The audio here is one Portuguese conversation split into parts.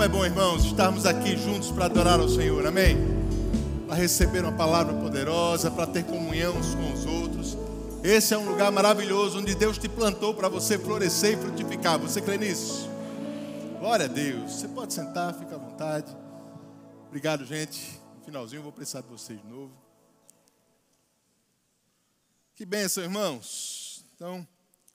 é bom, irmãos, estarmos aqui juntos para adorar ao Senhor, amém? Para receber uma palavra poderosa, para ter comunhão uns com os outros. Esse é um lugar maravilhoso, onde Deus te plantou para você florescer e frutificar. Você crê nisso? Glória a Deus. Você pode sentar, fica à vontade. Obrigado, gente. No finalzinho eu vou precisar de vocês de novo. Que bênção, irmãos. Então,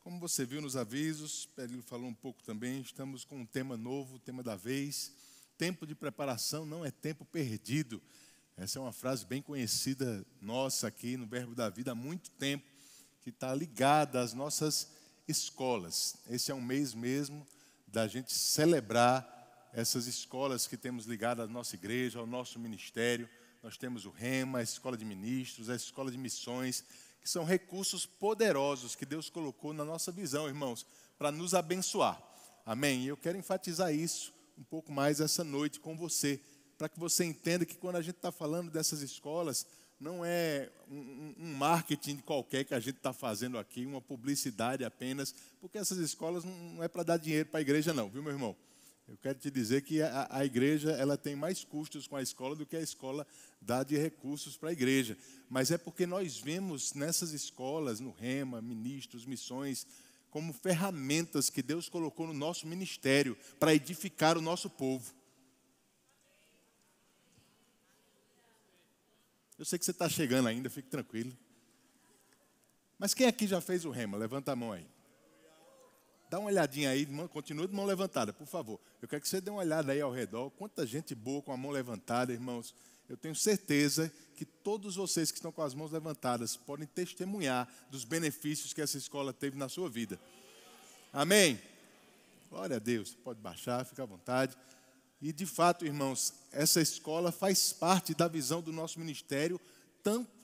como você viu nos avisos, Pedro falou um pouco também, estamos com um tema novo, o tema da vez. Tempo de preparação não é tempo perdido. Essa é uma frase bem conhecida nossa aqui no Verbo da Vida há muito tempo, que está ligada às nossas escolas. Esse é um mês mesmo da gente celebrar essas escolas que temos ligadas à nossa igreja, ao nosso ministério. Nós temos o Rema, a Escola de Ministros, a Escola de Missões, que são recursos poderosos que Deus colocou na nossa visão, irmãos, para nos abençoar. Amém? E eu quero enfatizar isso um pouco mais essa noite com você, para que você entenda que quando a gente está falando dessas escolas, não é um marketing qualquer que a gente está fazendo aqui, uma publicidade apenas, porque essas escolas não é para dar dinheiro para a igreja não, viu, meu irmão? Eu quero te dizer que a igreja ela tem mais custos com a escola do que a escola dá de recursos para a igreja. Mas é porque nós vemos nessas escolas, no Rema, Ministros, Missões, como ferramentas que Deus colocou no nosso ministério para edificar o nosso povo. Eu sei que você está chegando ainda, fique tranquilo. Mas quem aqui já fez o Rema? Levanta a mão aí. Dá uma olhadinha aí, continua de mão levantada, por favor. Eu quero que você dê uma olhada aí ao redor. Quanta gente boa com a mão levantada, irmãos. Eu tenho certeza que todos vocês que estão com as mãos levantadas podem testemunhar dos benefícios que essa escola teve na sua vida. Amém? Glória a Deus. Pode baixar, fica à vontade. E de fato, irmãos, essa escola faz parte da visão do nosso ministério,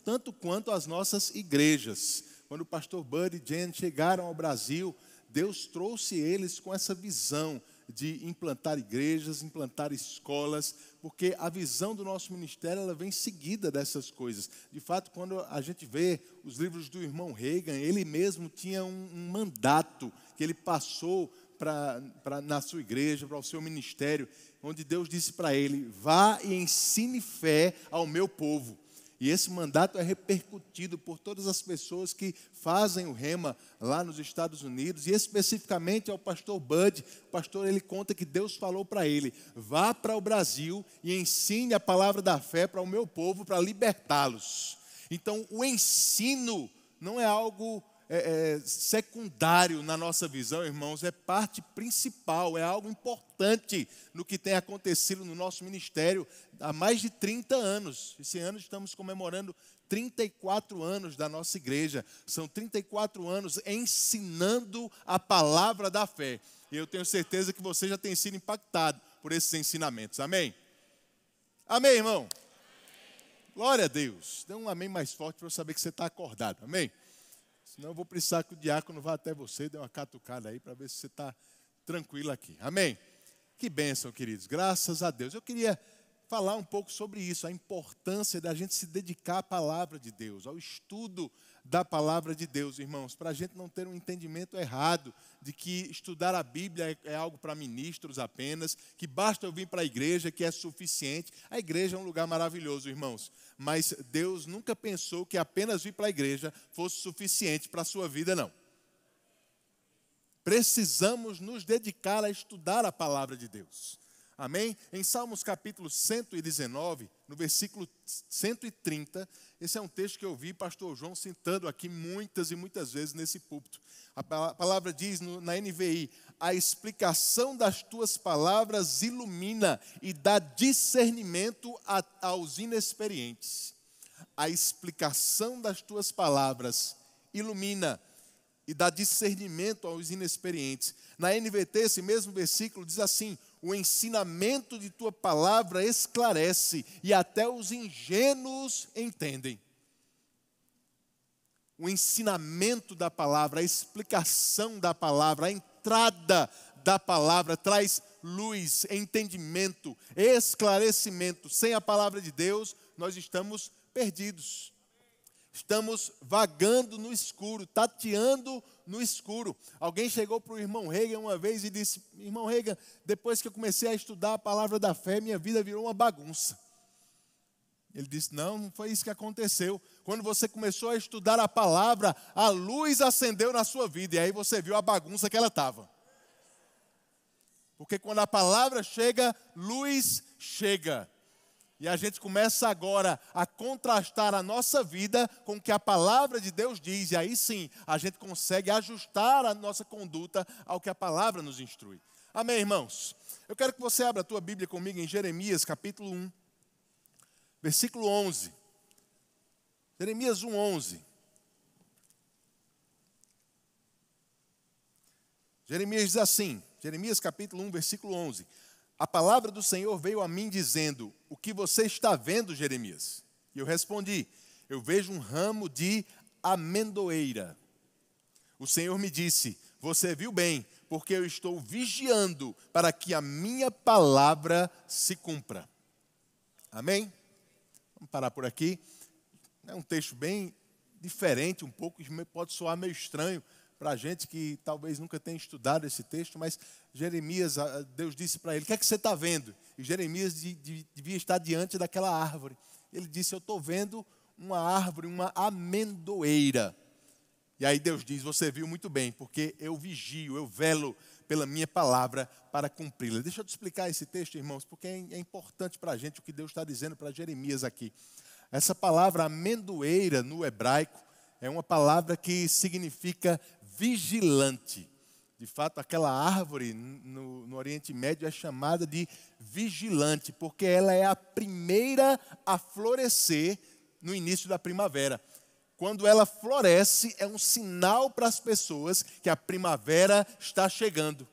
tanto quanto as nossas igrejas. Quando o pastor Bud e Jen chegaram ao Brasil, Deus trouxe eles com essa visão de implantar igrejas, implantar escolas, porque a visão do nosso ministério ela vem seguida dessas coisas. De fato, quando a gente vê os livros do irmão Reagan, ele mesmo tinha um mandato que ele passou na sua igreja, para o seu ministério, onde Deus disse para ele: vá e ensine fé ao meu povo. E esse mandato é repercutido por todas as pessoas que fazem o Rema lá nos Estados Unidos, e especificamente ao pastor Bud. O pastor, ele conta que Deus falou para ele: vá para o Brasil e ensine a palavra da fé para o meu povo, para libertá-los. Então, o ensino não é algo secundário na nossa visão, irmãos, é parte principal, é algo importante no que tem acontecido no nosso ministério há mais de 30 anos. Esse ano estamos comemorando 34 anos da nossa igreja. São 34 anos ensinando a palavra da fé. E eu tenho certeza que você já tem sido impactado por esses ensinamentos. Amém? Amém, irmão? Amém. Glória a Deus. Dê um amém mais forte para eu saber que você está acordado. Amém? Senão eu vou precisar que o diácono vá até você, dê uma catucada aí para ver se você está tranquilo aqui. Amém? Que bênção, queridos. Graças a Deus. Eu queria falar um pouco sobre isso, a importância da gente se dedicar à palavra de Deus, ao estudo da palavra de Deus, irmãos, para a gente não ter um entendimento errado de que estudar a Bíblia é algo para ministros apenas, que basta eu vir para a igreja que é suficiente. A igreja é um lugar maravilhoso, irmãos, mas Deus nunca pensou que apenas vir para a igreja fosse suficiente para a sua vida, não. Precisamos nos dedicar a estudar a palavra de Deus. Amém? Em Salmos capítulo 119, no versículo 130, esse é um texto que eu vi pastor João citando aqui muitas e muitas vezes nesse púlpito. A palavra diz na NVI: a explicação das tuas palavras ilumina e dá discernimento aos inexperientes. A explicação das tuas palavras ilumina e dá discernimento aos inexperientes. Na NVT, esse mesmo versículo diz assim: o ensinamento de tua palavra esclarece e até os ingênuos entendem. O ensinamento da palavra, a explicação da palavra, a entrada da palavra traz luz, entendimento, esclarecimento. Sem a palavra de Deus, nós estamos perdidos. Estamos vagando no escuro, tateando no escuro. Alguém chegou para o irmão Reagan uma vez e disse: irmão Reagan, depois que eu comecei a estudar a palavra da fé, minha vida virou uma bagunça. Ele disse: não foi isso que aconteceu. Quando você começou a estudar a palavra, a luz acendeu na sua vida. E aí você viu a bagunça que ela estava. Porque quando a palavra chega, luz chega. E a gente começa agora a contrastar a nossa vida com o que a palavra de Deus diz. E aí sim, a gente consegue ajustar a nossa conduta ao que a palavra nos instrui. Amém, irmãos? Eu quero que você abra a tua Bíblia comigo em Jeremias, capítulo 1, versículo 11. Jeremias 1, 11. Jeremias diz assim, Jeremias capítulo 1, versículo 11. A palavra do Senhor veio a mim dizendo: o que você está vendo, Jeremias? E eu respondi: eu vejo um ramo de amendoeira. O Senhor me disse: você viu bem, porque eu estou vigiando para que a minha palavra se cumpra. Amém? Vamos parar por aqui. É um texto bem diferente, um pouco, pode soar meio estranho para a gente que talvez nunca tenha estudado esse texto, mas Jeremias, Deus disse para ele: o que é que você está vendo? E Jeremias devia estar diante daquela árvore. Ele disse: eu estou vendo uma árvore, uma amendoeira. E aí Deus diz: você viu muito bem, porque eu vigio, eu velo pela minha palavra para cumpri-la. Deixa eu te explicar esse texto, irmãos, porque é importante para a gente o que Deus está dizendo para Jeremias aqui. Essa palavra amendoeira no hebraico é uma palavra que significa vigilante. De fato, aquela árvore no Oriente Médio é chamada de vigilante, porque ela é a primeira a florescer no início da primavera. Quando ela floresce, é um sinal para as pessoas que a primavera está chegando.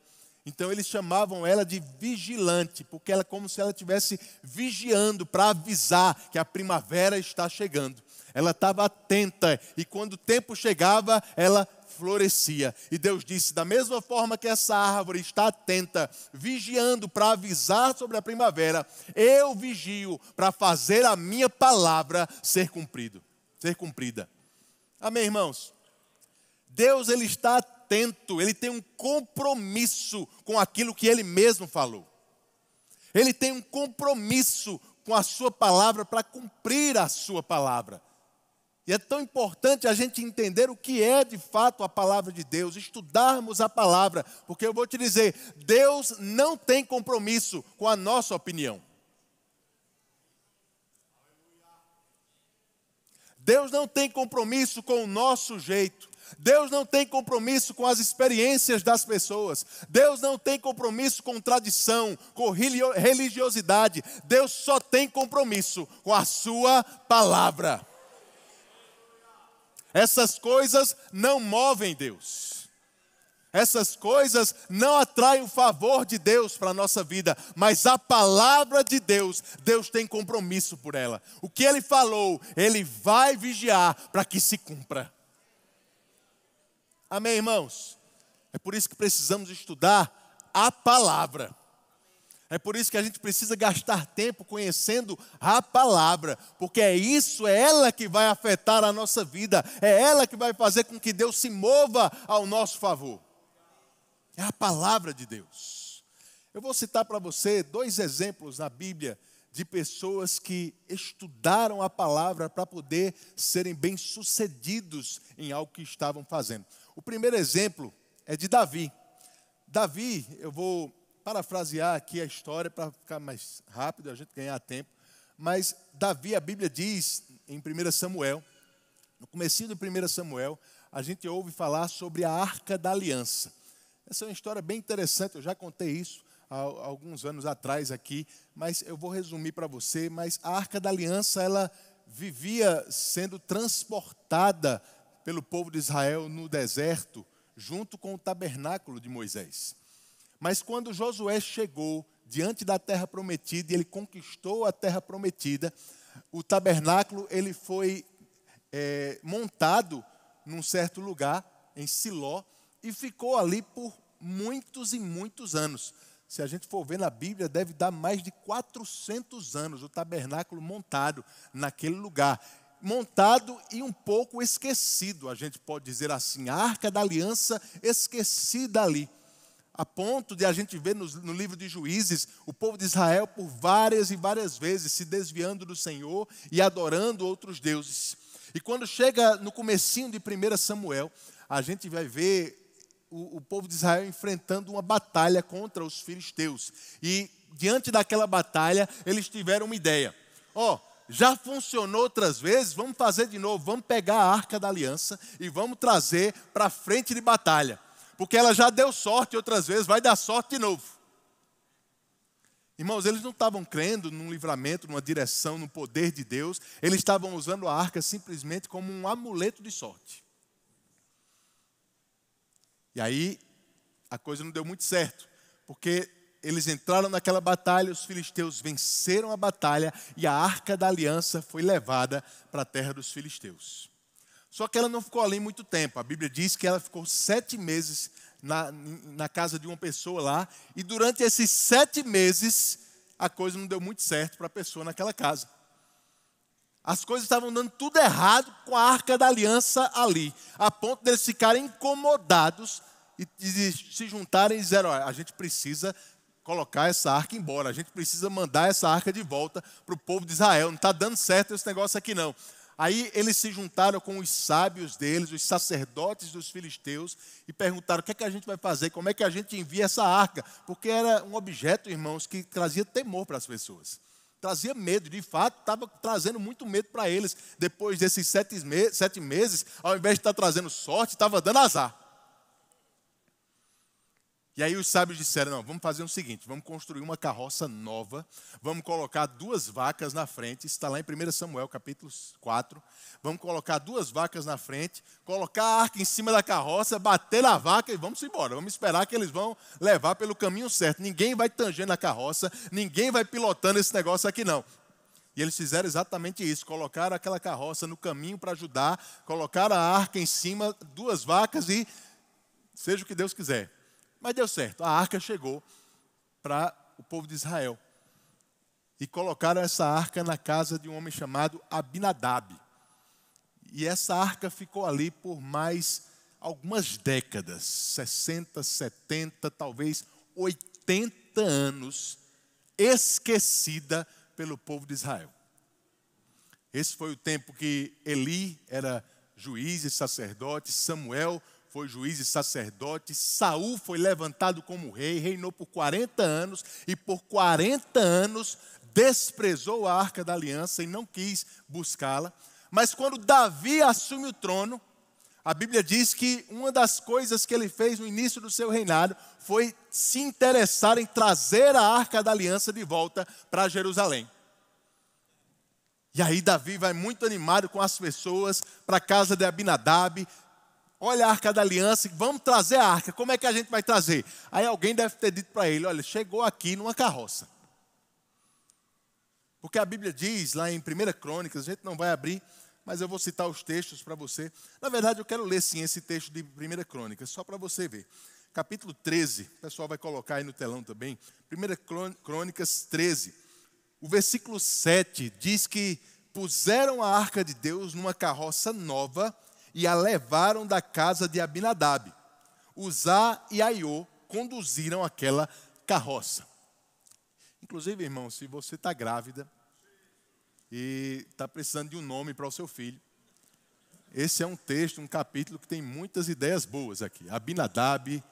Então, eles chamavam ela de vigilante, porque ela é como se ela estivesse vigiando para avisar que a primavera está chegando. Ela estava atenta e quando o tempo chegava, ela florescia. E Deus disse: da mesma forma que essa árvore está atenta, vigiando para avisar sobre a primavera, eu vigio para fazer a minha palavra ser cumprida. Amém, irmãos? Deus, ele está atento, ele tem um compromisso com aquilo que ele mesmo falou. Ele tem um compromisso com a sua palavra para cumprir a sua palavra. E é tão importante a gente entender o que é de fato a palavra de Deus, estudarmos a palavra, porque eu vou te dizer, Deus não tem compromisso com a nossa opinião. Deus não tem compromisso com o nosso jeito. Deus não tem compromisso com as experiências das pessoas. Deus não tem compromisso com tradição, com religiosidade. Deus só tem compromisso com a sua palavra. Essas coisas não movem Deus. Essas coisas não atraem o favor de Deus para a nossa vida. Mas a palavra de Deus, Deus tem compromisso por ela. O que Ele falou, Ele vai vigiar para que se cumpra. Amém, irmãos? É por isso que precisamos estudar a palavra. É por isso que a gente precisa gastar tempo conhecendo a palavra, porque é ela que vai afetar a nossa vida, é ela que vai fazer com que Deus se mova ao nosso favor. É a palavra de Deus. Eu vou citar para você 2 exemplos na Bíblia de pessoas que estudaram a palavra para poder serem bem-sucedidos em algo que estavam fazendo. O primeiro exemplo é de Davi. Davi, eu vou parafrasear aqui a história para ficar mais rápido, a gente ganhar tempo. Mas Davi, a Bíblia diz em 1 Samuel, no comecinho do 1 Samuel, a gente ouve falar sobre a Arca da Aliança. Essa é uma história bem interessante, eu já contei isso há alguns anos atrás aqui, mas eu vou resumir para você. Mas a Arca da Aliança, ela vivia sendo transportada pelo povo de Israel no deserto, junto com o tabernáculo de Moisés. Mas quando Josué chegou diante da terra prometida e ele conquistou a terra prometida, o tabernáculo ele foi montado num certo lugar, em Siló, e ficou ali por muitos e muitos anos. Se a gente for ver na Bíblia, deve dar mais de 400 anos o tabernáculo montado naquele lugar. montado e um pouco esquecido, a gente pode dizer assim, a Arca da Aliança esquecida ali. A ponto de a gente ver no livro de Juízes, o povo de Israel por várias e várias vezes se desviando do Senhor e adorando outros deuses. E quando chega no comecinho de 1 Samuel, a gente vai ver o povo de Israel enfrentando uma batalha contra os filisteus. E diante daquela batalha, eles tiveram uma ideia. Já funcionou outras vezes, vamos fazer de novo, vamos pegar a Arca da Aliança e vamos trazer para a frente de batalha. Porque ela já deu sorte outras vezes, vai dar sorte de novo. Irmãos, eles não estavam crendo num livramento, numa direção, no poder de Deus. Eles estavam usando a arca simplesmente como um amuleto de sorte. E aí, a coisa não deu muito certo. Porque eles entraram naquela batalha, os filisteus venceram a batalha e a Arca da Aliança foi levada para a terra dos filisteus. Só que ela não ficou ali muito tempo. A Bíblia diz que ela ficou 7 meses na casa de uma pessoa lá. E durante esses 7 meses, a coisa não deu muito certo para a pessoa naquela casa. As coisas estavam dando tudo errado com a Arca da Aliança ali. A ponto deles ficarem incomodados e se juntarem e dizer: olha, a gente precisa colocar essa arca embora. A gente precisa mandar essa arca de volta para o povo de Israel. Não está dando certo esse negócio aqui não. Aí eles se juntaram com os sábios deles, os sacerdotes dos filisteus, e perguntaram: o que é que a gente vai fazer? Como é que a gente envia essa arca? Porque era um objeto, irmãos, que trazia temor para as pessoas. Trazia medo, de fato, estava trazendo muito medo para eles. Depois desses 7 meses, ao invés de estar trazendo sorte, estava dando azar. E aí os sábios disseram: não, vamos fazer o seguinte, vamos construir uma carroça nova, vamos colocar 2 vacas na frente, isso está lá em 1 Samuel capítulo 4, vamos colocar 2 vacas na frente, colocar a arca em cima da carroça, bater na vaca e vamos embora, vamos esperar que eles vão levar pelo caminho certo, ninguém vai tangendo a carroça, ninguém vai pilotando esse negócio aqui não. E eles fizeram exatamente isso, colocaram aquela carroça no caminho para ajudar, colocaram a arca em cima, 2 vacas e seja o que Deus quiser. Mas deu certo, a arca chegou para o povo de Israel. E colocaram essa arca na casa de um homem chamado Abinadab. E essa arca ficou ali por mais algumas décadas, 60, 70, talvez 80 anos, esquecida pelo povo de Israel. Esse foi o tempo que Eli era juiz e sacerdote, Samuel foi juiz e sacerdote, Saul foi levantado como rei, reinou por 40 anos e por 40 anos desprezou a Arca da Aliança e não quis buscá-la. Mas quando Davi assume o trono, a Bíblia diz que uma das coisas que ele fez no início do seu reinado foi se interessar em trazer a Arca da Aliança de volta para Jerusalém. E aí Davi vai muito animado com as pessoas para a casa de Abinadab. Olha a Arca da Aliança, vamos trazer a arca. Como é que a gente vai trazer? Aí alguém deve ter dito para ele: olha, chegou aqui numa carroça. Porque a Bíblia diz lá em 1 Crônicas, a gente não vai abrir, mas eu vou citar os textos para você. Na verdade, eu quero ler sim esse texto de 1 Crônicas, só para você ver. Capítulo 13, o pessoal vai colocar aí no telão também. 1 Crônicas 13. O versículo 7 diz que puseram a arca de Deus numa carroça nova e a levaram da casa de Abinadab. Uzá e Aiô conduziram aquela carroça. Inclusive, irmão, se você está grávida e está precisando de um nome para o seu filho, esse é um texto, um capítulo que tem muitas ideias boas aqui. Abinadab,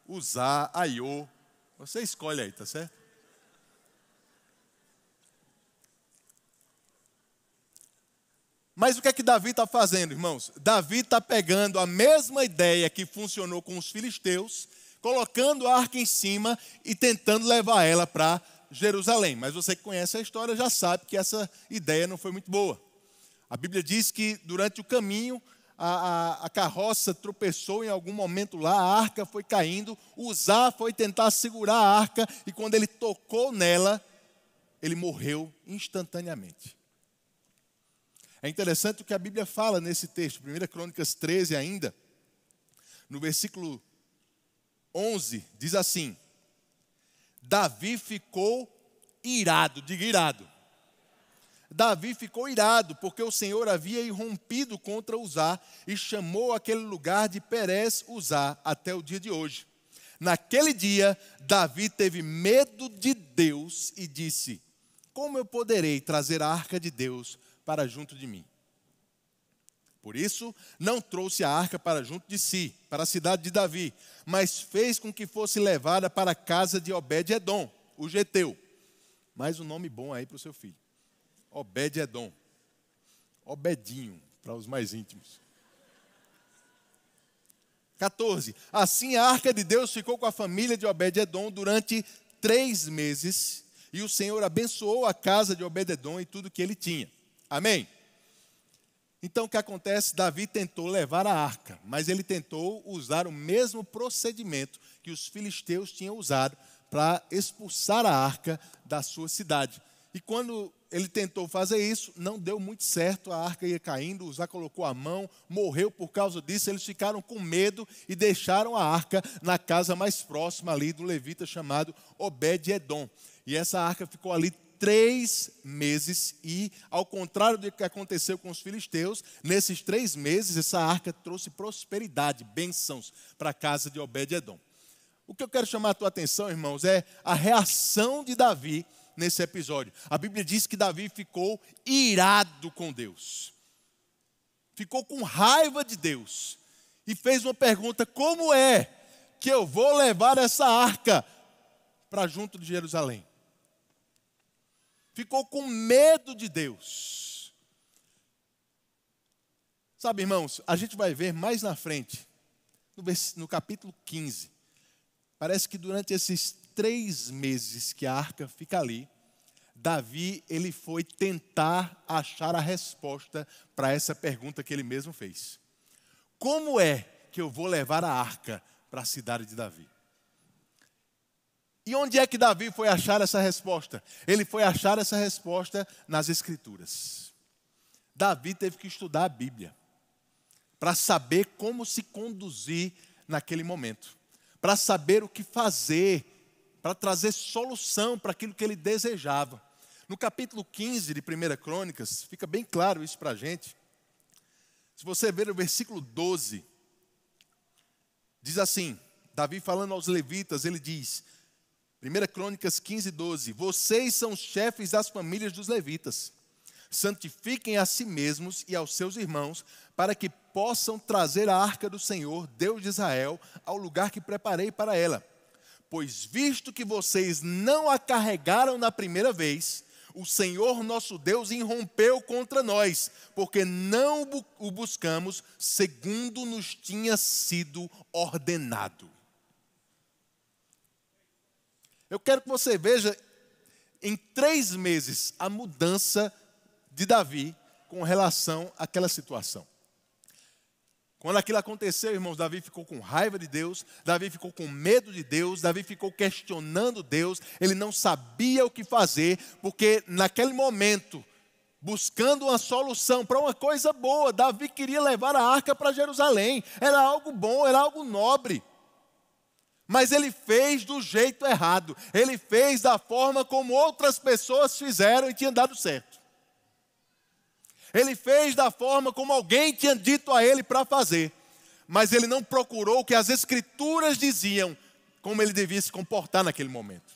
Uzá, Aiô. Você escolhe aí, tá certo? Mas o que é que Davi está fazendo, irmãos? Davi está pegando a mesma ideia que funcionou com os filisteus, colocando a arca em cima e tentando levar ela para Jerusalém. Mas você que conhece a história já sabe que essa ideia não foi muito boa. A Bíblia diz que durante o caminho a carroça tropeçou em algum momento lá, a arca foi caindo, Uzá foi tentar segurar a arca e quando ele tocou nela, ele morreu instantaneamente. É interessante o que a Bíblia fala nesse texto, 1 Crônicas 13 ainda, no versículo 11, diz assim: Davi ficou irado, diga irado. Davi ficou irado, porque o Senhor havia irrompido contra Uzá e chamou aquele lugar de Perez-Uzá até o dia de hoje. Naquele dia, Davi teve medo de Deus e disse: como eu poderei trazer a arca de Deus para junto de mim? Por isso, não trouxe a arca para junto de si, para a cidade de Davi, mas fez com que fosse levada para a casa de Obed-edom, o geteu. Mais um nome bom aí para o seu filho. Obed-edom. Obedinho, para os mais íntimos. 14. Assim a arca de Deus ficou com a família de Obed-edom durante 3 meses, e o Senhor abençoou a casa de Obed-edom e tudo que ele tinha. Amém? Então o que acontece? Davi tentou levar a arca, mas ele tentou usar o mesmo procedimento que os filisteus tinham usado para expulsar a arca da sua cidade. E quando ele tentou fazer isso, não deu muito certo, a arca ia caindo, Uzá colocou a mão, morreu por causa disso, eles ficaram com medo e deixaram a arca na casa mais próxima ali do levita chamado Obed-edom. E essa arca ficou ali 3 meses e, ao contrário do que aconteceu com os filisteus, nesses 3 meses essa arca trouxe prosperidade, bênçãos para a casa de Obed-edom. O que eu quero chamar a tua atenção, irmãos, é a reação de Davi nesse episódio. A Bíblia diz que Davi ficou irado com Deus. Ficou com raiva de Deus. E fez uma pergunta: como é que eu vou levar essa arca para junto de Jerusalém? Ficou com medo de Deus. Sabe, irmãos, a gente vai ver mais na frente, no capítulo 15. Parece que durante esses 3 meses que a arca fica ali, Davi, ele foi tentar achar a resposta para essa pergunta que ele mesmo fez. Como é que eu vou levar a arca para a cidade de Davi? E onde é que Davi foi achar essa resposta? Ele foi achar essa resposta nas Escrituras. Davi teve que estudar a Bíblia para saber como se conduzir naquele momento, para saber o que fazer, para trazer solução para aquilo que ele desejava. No capítulo 15 de 1 Crônicas, fica bem claro isso para a gente. Se você ver o versículo 12, diz assim, Davi falando aos levitas, ele diz, 1 Crônicas 15, 12, vocês são os chefes das famílias dos levitas. Santifiquem a si mesmos e aos seus irmãos, para que possam trazer a arca do Senhor, Deus de Israel, ao lugar que preparei para ela. Pois visto que vocês não a carregaram na primeira vez, o Senhor nosso Deus irrompeu contra nós, porque não o buscamos segundo nos tinha sido ordenado. Eu quero que você veja em 3 meses a mudança de Davi com relação àquela situação. Quando aquilo aconteceu, irmãos, Davi ficou com raiva de Deus, Davi ficou com medo de Deus, Davi ficou questionando Deus, ele não sabia o que fazer, porque naquele momento, buscando uma solução para uma coisa boa, Davi queria levar a arca para Jerusalém, era algo bom, era algo nobre. Mas ele fez do jeito errado, ele fez da forma como outras pessoas fizeram e tinha dado certo. Ele fez da forma como alguém tinha dito a ele para fazer. Mas ele não procurou o que as Escrituras diziam, como ele devia se comportar naquele momento.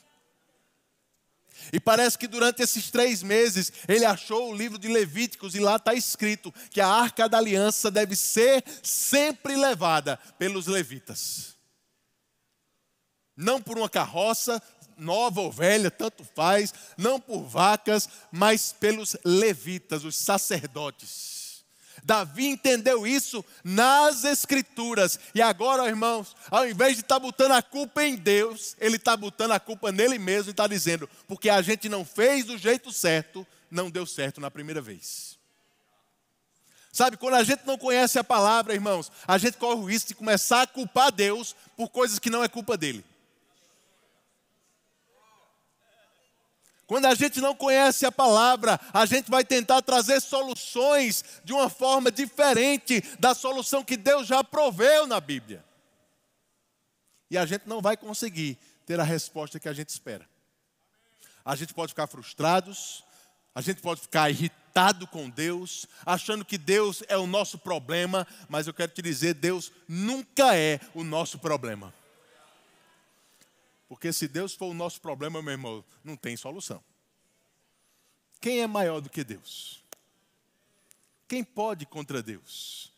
E parece que durante esses 3 meses, ele achou o livro de Levíticos e lá está escrito que a arca da aliança deve ser sempre levada pelos levitas. Não por uma carroça, nova ou velha, tanto faz, não por vacas, mas pelos levitas, os sacerdotes. Davi entendeu isso nas Escrituras. E agora, irmãos, ao invés de estar botando a culpa em Deus, ele está botando a culpa nele mesmo e está dizendo, porque a gente não fez do jeito certo, não deu certo na primeira vez. Sabe, quando a gente não conhece a palavra, irmãos, a gente corre o risco de começar a culpar Deus por coisas que não é culpa dele. Quando a gente não conhece a palavra, a gente vai tentar trazer soluções de uma forma diferente da solução que Deus já proveu na Bíblia. E a gente não vai conseguir ter a resposta que a gente espera. A gente pode ficar frustrados, a gente pode ficar irritado, irritado com Deus, achando que Deus é o nosso problema, mas eu quero te dizer, Deus nunca é o nosso problema. Porque se Deus for o nosso problema, meu irmão, não tem solução. Quem é maior do que Deus? Quem pode contra Deus?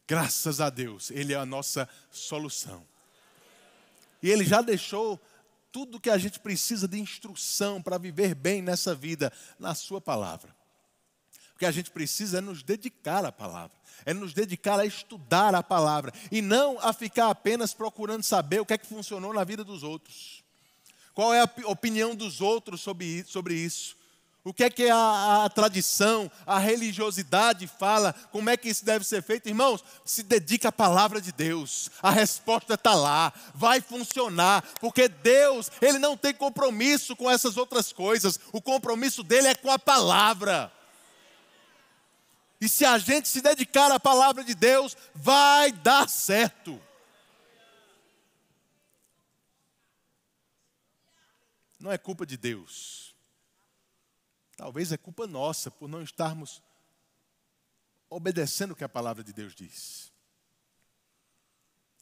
Graças a Deus, Ele é a nossa solução. E Ele já deixou tudo que a gente precisa de instrução para viver bem nessa vida, na sua palavra. O que a gente precisa é nos dedicar à palavra, é nos dedicar a estudar a palavra, e não a ficar apenas procurando saber o que é que funcionou na vida dos outros. Qual é a opinião dos outros sobre isso? O que é que a tradição, a religiosidade fala? Como é que isso deve ser feito? Irmãos, se dedica à palavra de Deus. A resposta está lá. Vai funcionar. Porque Deus, Ele não tem compromisso com essas outras coisas. O compromisso dEle é com a palavra. E se a gente se dedicar à palavra de Deus, vai dar certo. Não é culpa de Deus. Talvez é culpa nossa por não estarmos obedecendo o que a palavra de Deus diz.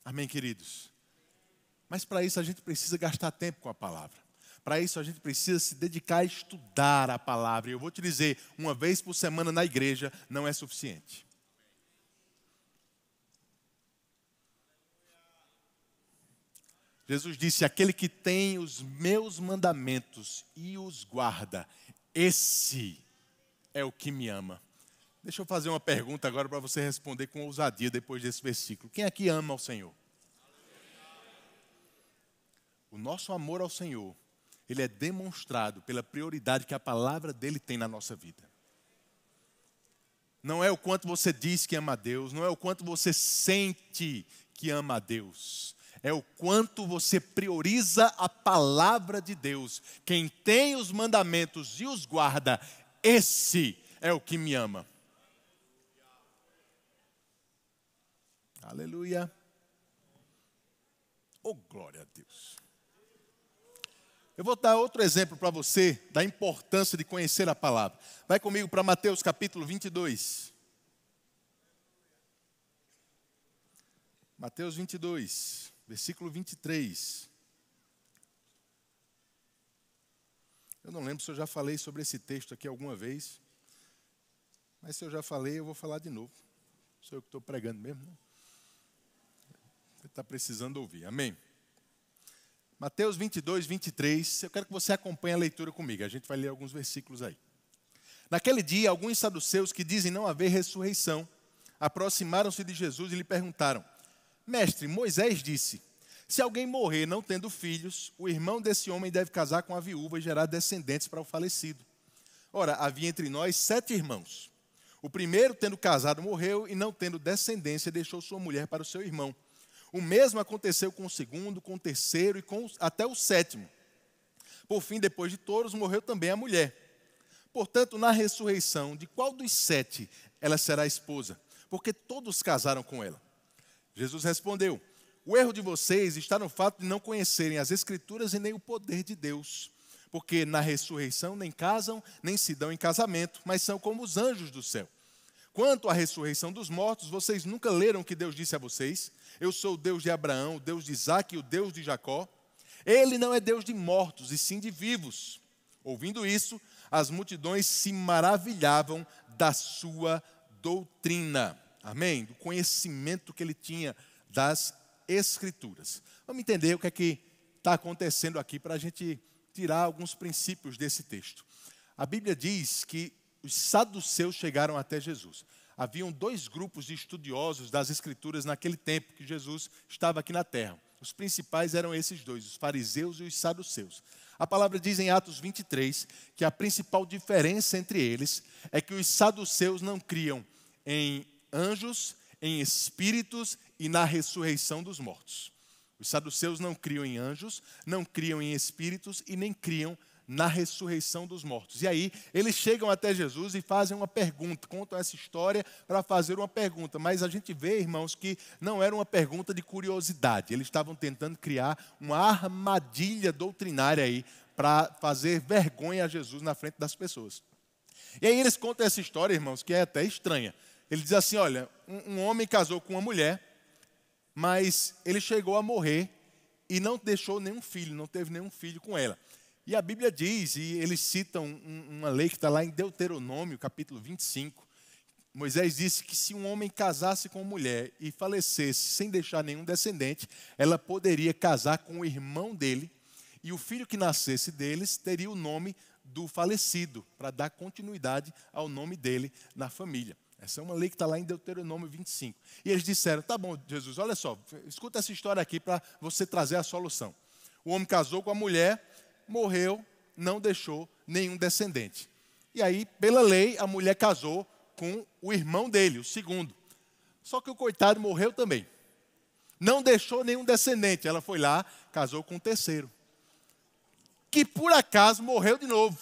Amém, queridos? Mas para isso a gente precisa gastar tempo com a palavra. Para isso a gente precisa se dedicar a estudar a palavra. E eu vou te dizer, uma vez por semana na igreja não é suficiente. Jesus disse, aquele que tem os meus mandamentos e os guarda, esse é o que me ama. Deixa eu fazer uma pergunta agora para você responder com ousadia depois desse versículo. Quem aqui ama ao Senhor? O nosso amor ao Senhor, ele é demonstrado pela prioridade que a palavra dele tem na nossa vida. Não é o quanto você diz que ama a Deus, não é o quanto você sente que ama a Deus. É o quanto você prioriza a palavra de Deus. Quem tem os mandamentos e os guarda, esse é o que me ama. Aleluia. Oh, glória a Deus. Eu vou dar outro exemplo para você da importância de conhecer a palavra. Vai comigo para Mateus capítulo 22. Mateus 22. Versículo 23. Eu não lembro se eu já falei sobre esse texto aqui alguma vez. Mas se eu já falei, eu vou falar de novo. Sou eu que estou pregando mesmo, né? Você está precisando ouvir. Amém? Mateus 22, 23. Eu quero que você acompanhe a leitura comigo. A gente vai ler alguns versículos aí. Naquele dia, alguns saduceus que dizem não haver ressurreição aproximaram-se de Jesus e lhe perguntaram: Mestre, Moisés disse, se alguém morrer não tendo filhos, o irmão desse homem deve casar com a viúva e gerar descendentes para o falecido. Ora, havia entre nós 7 irmãos. O primeiro, tendo casado, morreu e não tendo descendência, deixou sua mulher para o seu irmão. O mesmo aconteceu com o segundo, com o terceiro e até o 7º. Por fim, depois de todos, morreu também a mulher. Portanto, na ressurreição, de qual dos 7 ela será esposa? Porque todos casaram com ela. Jesus respondeu, o erro de vocês está no fato de não conhecerem as Escrituras e nem o poder de Deus. Porque na ressurreição nem casam, nem se dão em casamento, mas são como os anjos do céu. Quanto à ressurreição dos mortos, vocês nunca leram o que Deus disse a vocês? Eu sou o Deus de Abraão, o Deus de Isaque e o Deus de Jacó. Ele não é Deus de mortos, e sim de vivos. Ouvindo isso, as multidões se maravilhavam da sua doutrina. Amém? Do conhecimento que ele tinha das Escrituras. Vamos entender o que é que está acontecendo aqui para a gente tirar alguns princípios desse texto. A Bíblia diz que os saduceus chegaram até Jesus. Haviam 2 grupos de estudiosos das Escrituras naquele tempo que Jesus estava aqui na terra. Os principais eram esses 2, os fariseus e os saduceus. A palavra diz em Atos 23 que a principal diferença entre eles é que os saduceus não criam em anjos, em espíritos e na ressurreição dos mortos. Os saduceus não criam em anjos, não criam em espíritos e nem criam na ressurreição dos mortos. E aí, eles chegam até Jesus e fazem uma pergunta, contam essa história para fazer uma pergunta. Mas a gente vê, irmãos, que não era uma pergunta de curiosidade. Eles estavam tentando criar uma armadilha doutrinária aí para fazer vergonha a Jesus na frente das pessoas. E aí eles contam essa história, irmãos, que é até estranha. Ele diz assim, olha, um homem casou com uma mulher, mas ele chegou a morrer e não deixou nenhum filho, não teve nenhum filho com ela. E a Bíblia diz, e eles citam uma lei que está lá em Deuteronômio, capítulo 25. Moisés disse que se um homem casasse com uma mulher e falecesse sem deixar nenhum descendente, ela poderia casar com o irmão dele, e o filho que nascesse deles teria o nome do falecido, para dar continuidade ao nome dele na família. Essa é uma lei que está lá em Deuteronômio 25. E eles disseram, tá bom, Jesus, olha só, escuta essa história aqui para você trazer a solução. O homem casou com a mulher, morreu, não deixou nenhum descendente. E aí, pela lei, a mulher casou com o irmão dele, o segundo. Só que o coitado morreu também. Não deixou nenhum descendente. Ela foi lá, casou com o terceiro. Que por acaso morreu de novo.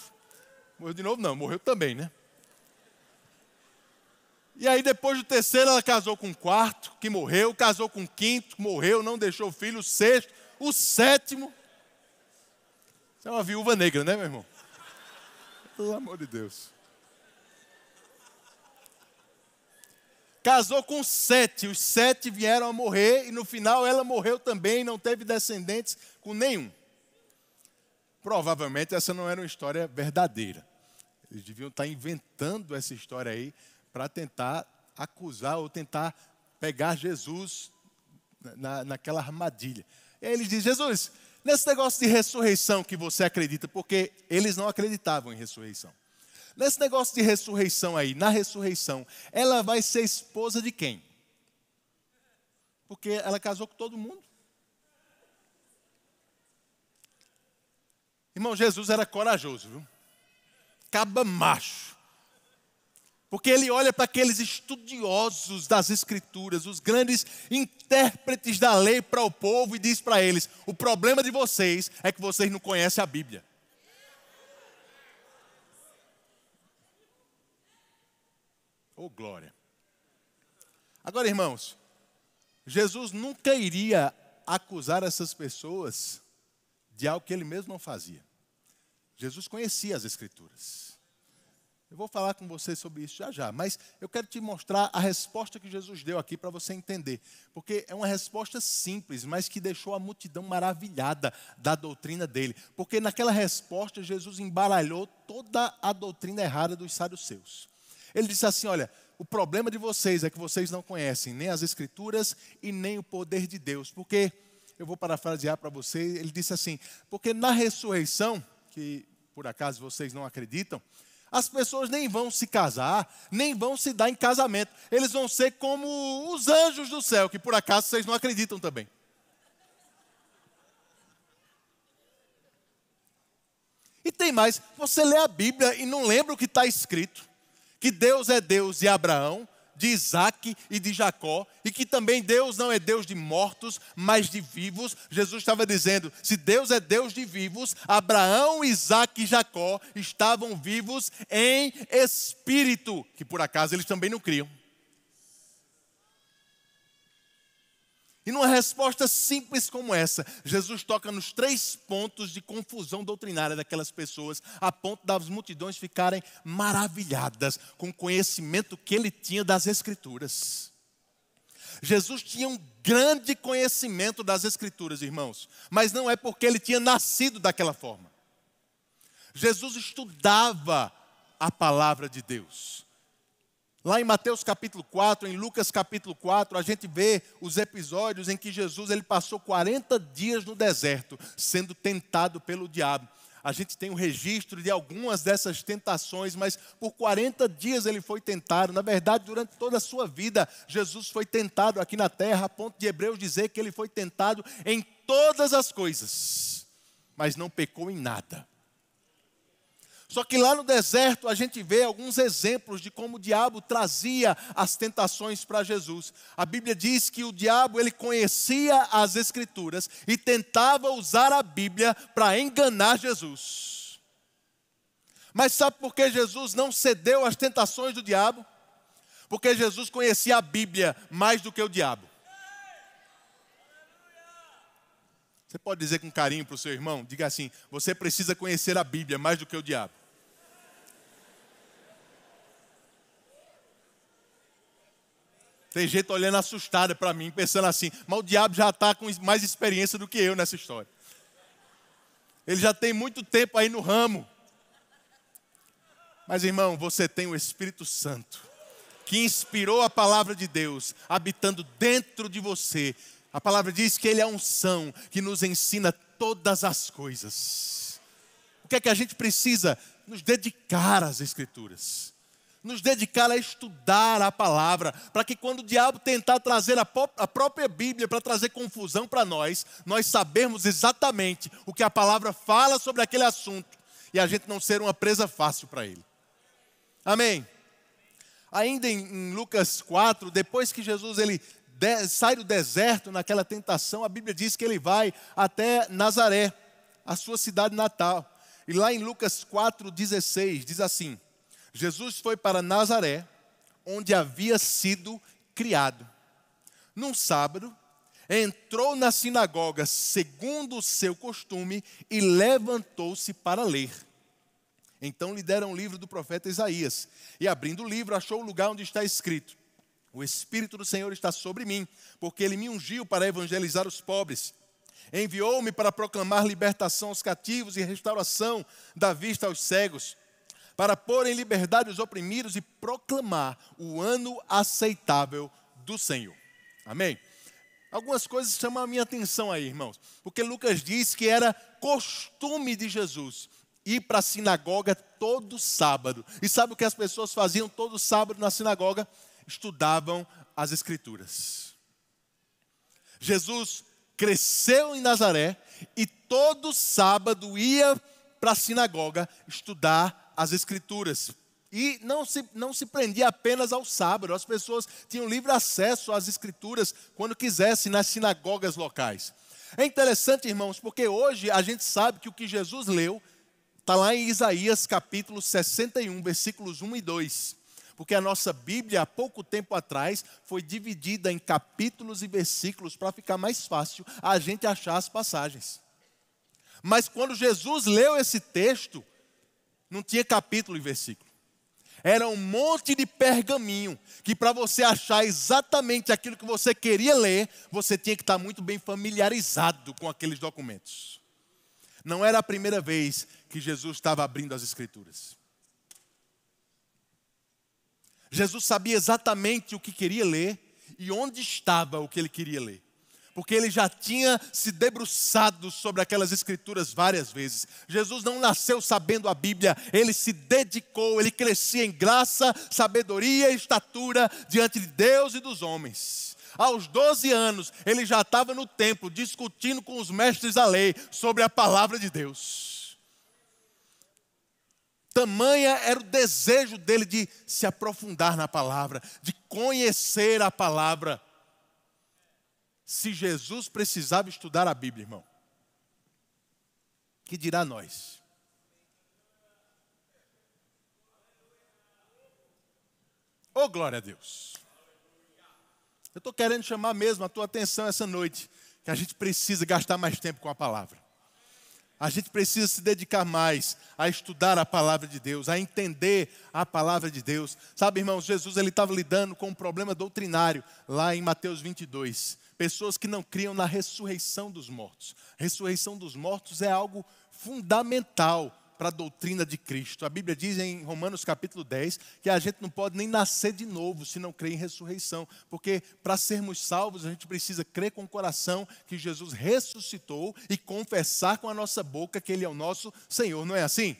Morreu de novo não, morreu também, né? E aí depois do terceiro ela casou com o quarto, que morreu. Casou com o quinto, morreu, não deixou filho. O sexto, o sétimo. Você é uma viúva negra, né, meu irmão? Pelo amor de Deus. Casou com 7, os 7 vieram a morrer e no final ela morreu também, não teve descendentes com nenhum. Provavelmente essa não era uma história verdadeira. Eles deviam estar inventando essa história aí para tentar acusar ou tentar pegar Jesus naquela armadilha. E aí eles dizem, Jesus, nesse negócio de ressurreição que você acredita, porque eles não acreditavam em ressurreição. Nesse negócio de ressurreição aí, na ressurreição, ela vai ser esposa de quem? Porque ela casou com todo mundo. Irmão, Jesus era corajoso, viu? Caba macho. Porque ele olha para aqueles estudiosos das Escrituras, os grandes intérpretes da lei para o povo e diz para eles, o problema de vocês é que vocês não conhecem a Bíblia. Oh, glória. Agora, irmãos, Jesus nunca iria acusar essas pessoas de algo que ele mesmo não fazia. Jesus conhecia as Escrituras. Eu vou falar com você sobre isso já já, mas eu quero te mostrar a resposta que Jesus deu aqui para você entender. Porque é uma resposta simples, mas que deixou a multidão maravilhada da doutrina dele. Porque naquela resposta Jesus embaralhou toda a doutrina errada dos saduceus. Ele disse assim, olha, o problema de vocês é que vocês não conhecem nem as Escrituras e nem o poder de Deus. Porque, eu vou parafrasear para vocês, ele disse assim, porque na ressurreição, que por acaso vocês não acreditam, as pessoas nem vão se casar, nem vão se dar em casamento. Eles vão ser como os anjos do céu, que por acaso vocês não acreditam também. E tem mais, você lê a Bíblia e não lembra o que está escrito. Que Deus é Deus de Abraão, de Isaac e de Jacó, e que também Deus não é Deus de mortos, mas de vivos. Jesus estava dizendo, se Deus é Deus de vivos, Abraão, Isaac e Jacó estavam vivos em espírito, que por acaso eles também não criam. E numa resposta simples como essa, Jesus toca nos 3 pontos de confusão doutrinária daquelas pessoas, a ponto das multidões ficarem maravilhadas com o conhecimento que ele tinha das Escrituras. Jesus tinha um grande conhecimento das Escrituras, irmãos, mas não é porque ele tinha nascido daquela forma. Jesus estudava a palavra de Deus. Lá em Mateus capítulo 4, em Lucas capítulo 4, a gente vê os episódios em que Jesus ele passou 40 dias no deserto, sendo tentado pelo diabo. A gente tem um registro de algumas dessas tentações, mas por 40 dias ele foi tentado. Na verdade, durante toda a sua vida, Jesus foi tentado aqui na terra, a ponto de Hebreus dizer que ele foi tentado em todas as coisas, mas não pecou em nada. Só que lá no deserto a gente vê alguns exemplos de como o diabo trazia as tentações para Jesus. A Bíblia diz que o diabo ele conhecia as Escrituras e tentava usar a Bíblia para enganar Jesus. Mas sabe por que Jesus não cedeu às tentações do diabo? Porque Jesus conhecia a Bíblia mais do que o diabo. Você pode dizer com carinho para o seu irmão? Diga assim, você precisa conhecer a Bíblia mais do que o diabo. Tem gente olhando assustada para mim, pensando assim, mas o diabo já está com mais experiência do que eu nessa história. Ele já tem muito tempo aí no ramo. Mas, irmão, você tem o Espírito Santo, que inspirou a palavra de Deus, habitando dentro de você. A palavra diz que Ele é a unção que nos ensina todas as coisas. O que é que a gente precisa? Nos dedicar às Escrituras. Nos dedicar a estudar a palavra, para que quando o diabo tentar trazer a própria Bíblia para trazer confusão para nós sabermos exatamente o que a palavra fala sobre aquele assunto e a gente não ser uma presa fácil para ele. Amém? Ainda em Lucas 4, depois que Jesus sai do deserto naquela tentação, a Bíblia diz que ele vai até Nazaré, a sua cidade natal. E lá em Lucas 4,16 diz assim: Jesus foi para Nazaré, onde havia sido criado. Num sábado, entrou na sinagoga segundo o seu costume e levantou-se para ler. Então lhe deram o livro do profeta Isaías. E abrindo o livro, achou o lugar onde está escrito: o Espírito do Senhor está sobre mim, porque Ele me ungiu para evangelizar os pobres. Enviou-me para proclamar libertação aos cativos e restauração da vista aos cegos, para pôr em liberdade os oprimidos e proclamar o ano aceitável do Senhor. Amém? Algumas coisas chamam a minha atenção aí, irmãos. Porque Lucas diz que era costume de Jesus ir para a sinagoga todo sábado. E sabe o que as pessoas faziam todo sábado na sinagoga? Estudavam as Escrituras. Jesus cresceu em Nazaré e todo sábado ia para a sinagoga estudar as Escrituras. E não se prendia apenas ao sábado. As pessoas tinham livre acesso às Escrituras quando quisessem nas sinagogas locais. É interessante, irmãos, porque hoje a gente sabe que o que Jesus leu está lá em Isaías capítulo 61, versículos 1 e 2. Porque a nossa Bíblia, há pouco tempo atrás, foi dividida em capítulos e versículos para ficar mais fácil a gente achar as passagens. Mas quando Jesus leu esse texto, não tinha capítulo e versículo. Era um monte de pergaminho, que para você achar exatamente aquilo que você queria ler, você tinha que estar muito bem familiarizado com aqueles documentos. Não era a primeira vez que Jesus estava abrindo as Escrituras. Jesus sabia exatamente o que queria ler e onde estava o que ele queria ler. Porque ele já tinha se debruçado sobre aquelas Escrituras várias vezes. Jesus não nasceu sabendo a Bíblia, ele se dedicou, ele crescia em graça, sabedoria e estatura diante de Deus e dos homens. Aos 12 anos, ele já estava no templo discutindo com os mestres da lei sobre a palavra de Deus. Tamanha era o desejo dele de se aprofundar na palavra, de conhecer a palavra. Se Jesus precisava estudar a Bíblia, irmão, que dirá nós? Oh, glória a Deus. Eu estou querendo chamar mesmo a tua atenção essa noite, que a gente precisa gastar mais tempo com a palavra. A gente precisa se dedicar mais a estudar a palavra de Deus, a entender a palavra de Deus. Sabe, irmãos, Jesus estava lidando com um problema doutrinário lá em Mateus 22. Pessoas que não criam na ressurreição dos mortos. A ressurreição dos mortos é algo fundamental para a doutrina de Cristo. A Bíblia diz em Romanos capítulo 10 que a gente não pode nem nascer de novo se não crer em ressurreição. Porque para sermos salvos a gente precisa crer com o coração que Jesus ressuscitou e confessar com a nossa boca que Ele é o nosso Senhor. Não é assim?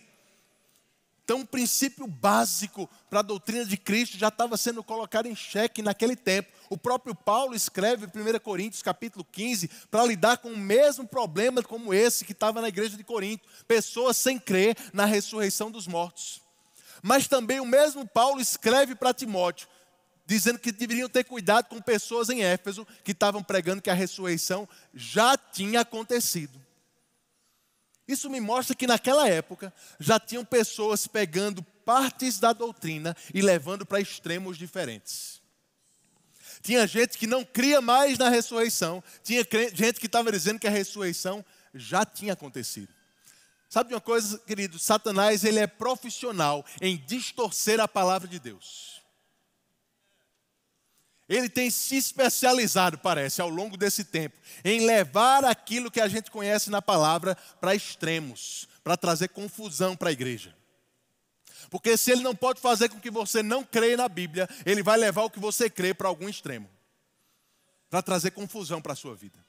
Então, um princípio básico para a doutrina de Cristo já estava sendo colocado em xeque naquele tempo. O próprio Paulo escreve em 1 Coríntios capítulo 15 para lidar com o mesmo problema como esse que estava na igreja de Corinto. Pessoas sem crer na ressurreição dos mortos. Mas também o mesmo Paulo escreve para Timóteo, dizendo que deveriam ter cuidado com pessoas em Éfeso que estavam pregando que a ressurreição já tinha acontecido. Isso me mostra que naquela época já tinham pessoas pegando partes da doutrina e levando para extremos diferentes. Tinha gente que não cria mais na ressurreição, tinha gente que estava dizendo que a ressurreição já tinha acontecido. Sabe de uma coisa, querido? Satanás, ele é profissional em distorcer a palavra de Deus. ele tem se especializado, parece, ao longo desse tempo, em levar aquilo que a gente conhece na palavra para extremos, para trazer confusão para a igreja. Porque se ele não pode fazer com que você não creia na Bíblia, ele vai levar o que você crê para algum extremo, para trazer confusão para a sua vida.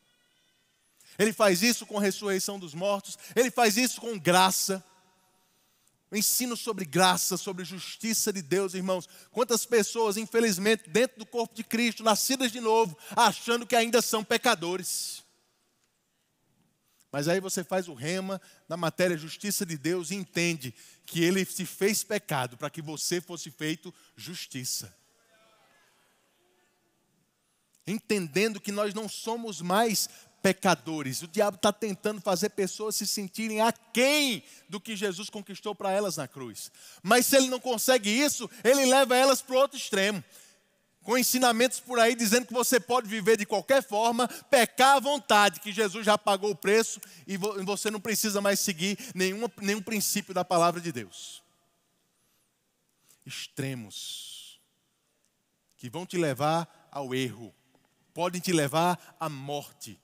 Ele faz isso com a ressurreição dos mortos, ele faz isso com graça. O ensino sobre graça, sobre justiça de Deus, irmãos. Quantas pessoas, infelizmente, dentro do corpo de Cristo, nascidas de novo, achando que ainda são pecadores. Mas aí você faz o rema na matéria justiça de Deus e entende que Ele se fez pecado para que você fosse feito justiça. Entendendo que nós não somos mais pecadores. O diabo está tentando fazer pessoas se sentirem aquém do que Jesus conquistou para elas na cruz. Mas se ele não consegue isso, ele leva elas para o outro extremo. Com ensinamentos por aí dizendo que você pode viver de qualquer forma, pecar à vontade, que Jesus já pagou o preço e você não precisa mais seguir nenhum princípio da palavra de Deus. Extremos que vão te levar ao erro, podem te levar à morte.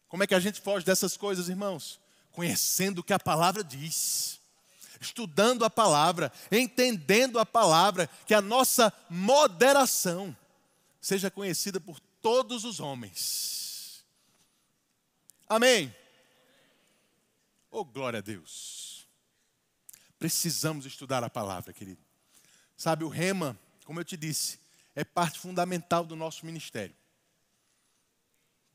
Como é que a gente foge dessas coisas, irmãos? Conhecendo o que a palavra diz. Estudando a palavra, entendendo a palavra, que a nossa moderação seja conhecida por todos os homens. Amém? Oh, glória a Deus. Precisamos estudar a palavra, querido. Sabe, o rema, como eu te disse, é parte fundamental do nosso ministério.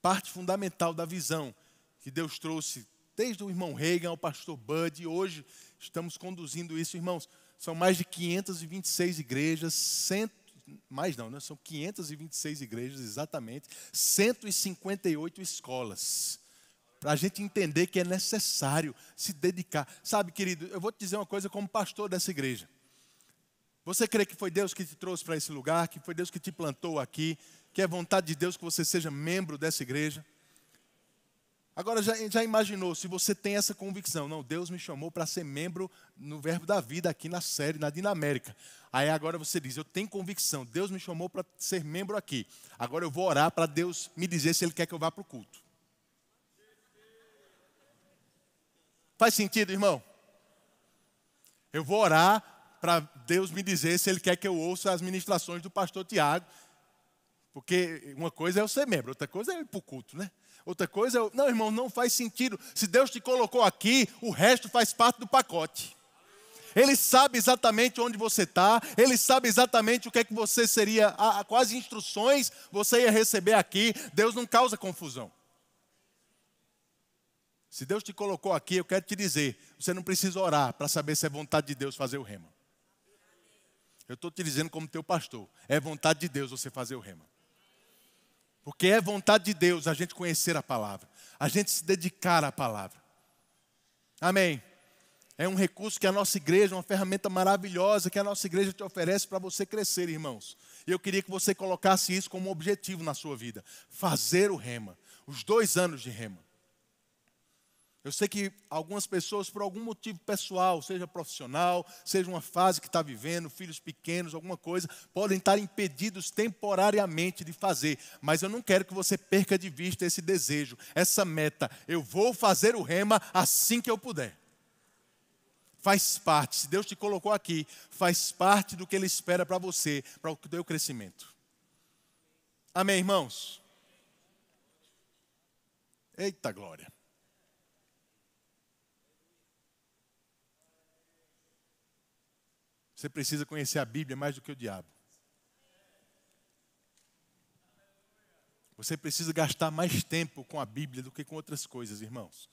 Parte fundamental da visão que Deus trouxe desde o irmão Reagan ao pastor Bud, e hoje estamos conduzindo isso, irmãos. São mais de 526 igrejas, são 526 igrejas exatamente, 158 escolas. Para a gente entender que é necessário se dedicar. Sabe, querido, eu vou te dizer uma coisa como pastor dessa igreja. Você crê que foi Deus que te trouxe para esse lugar, que foi Deus que te plantou aqui, que é vontade de Deus que você seja membro dessa igreja? Agora, já imaginou, se você tem essa convicção, não, Deus me chamou para ser membro no Verbo da Vida aqui na série, na Dinamérica. Aí agora você diz, eu tenho convicção, Deus me chamou para ser membro aqui. Agora eu vou orar para Deus me dizer se Ele quer que eu vá para o culto. Faz sentido, irmão? Eu vou orar para Deus me dizer se Ele quer que eu ouça as ministrações do pastor Tiago. Porque uma coisa é eu ser membro, outra coisa é eu ir para o culto, né? Outra coisa é... Não, irmão, não faz sentido. Se Deus te colocou aqui, o resto faz parte do pacote. Ele sabe exatamente onde você está. Ele sabe exatamente o que é que você seria... Quais instruções você ia receber aqui. Deus não causa confusão. Se Deus te colocou aqui, eu quero te dizer, você não precisa orar para saber se é vontade de Deus fazer o rema. Eu estou te dizendo como teu pastor. É vontade de Deus você fazer o rema. Porque é vontade de Deus a gente conhecer a palavra, a gente se dedicar à palavra. Amém? É um recurso que a nossa igreja, uma ferramenta maravilhosa que a nossa igreja te oferece para você crescer, irmãos. E eu queria que você colocasse isso como objetivo na sua vida. Fazer o rema, os 2 anos de rema. Eu sei que algumas pessoas, por algum motivo pessoal, seja profissional, seja uma fase que está vivendo, filhos pequenos, alguma coisa, podem estar impedidos temporariamente de fazer. Mas eu não quero que você perca de vista esse desejo, essa meta. Eu vou fazer o rema assim que eu puder. Faz parte, se Deus te colocou aqui, faz parte do que Ele espera para você, para o teu crescimento. Amém, irmãos? Eita glória. Você precisa conhecer a Bíblia mais do que o diabo. Você precisa gastar mais tempo com a Bíblia do que com outras coisas, irmãos.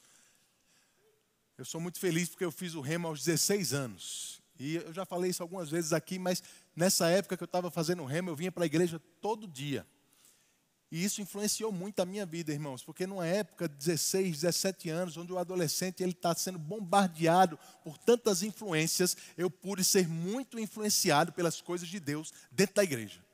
Eu sou muito feliz porque eu fiz o rema aos 16 anos. E eu já falei isso algumas vezes aqui, mas nessa época que eu estava fazendo o rema, eu vinha para a igreja todo dia. E isso influenciou muito a minha vida, irmãos, porque numa época de 16, 17 anos, onde o adolescente está sendo bombardeado por tantas influências, eu pude ser muito influenciado pelas coisas de Deus dentro da igreja.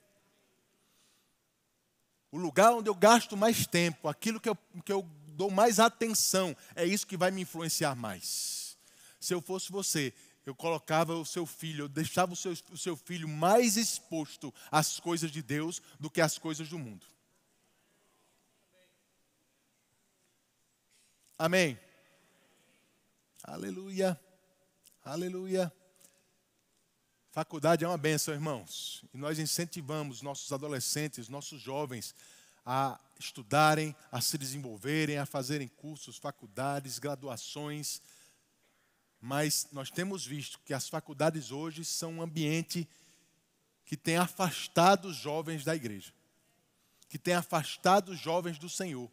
O lugar onde eu gasto mais tempo, aquilo que eu dou mais atenção, é isso que vai me influenciar mais. Se eu fosse você, eu colocava o seu filho, eu deixava o seu filho mais exposto às coisas de Deus do que às coisas do mundo. Amém? Aleluia, aleluia. Faculdade é uma bênção, irmãos. E nós incentivamos nossos adolescentes, nossos jovens a estudarem, a se desenvolverem, a fazerem cursos, faculdades, graduações. Mas nós temos visto que as faculdades hoje são um ambiente que tem afastado os jovens da igreja, que tem afastado os jovens do Senhor.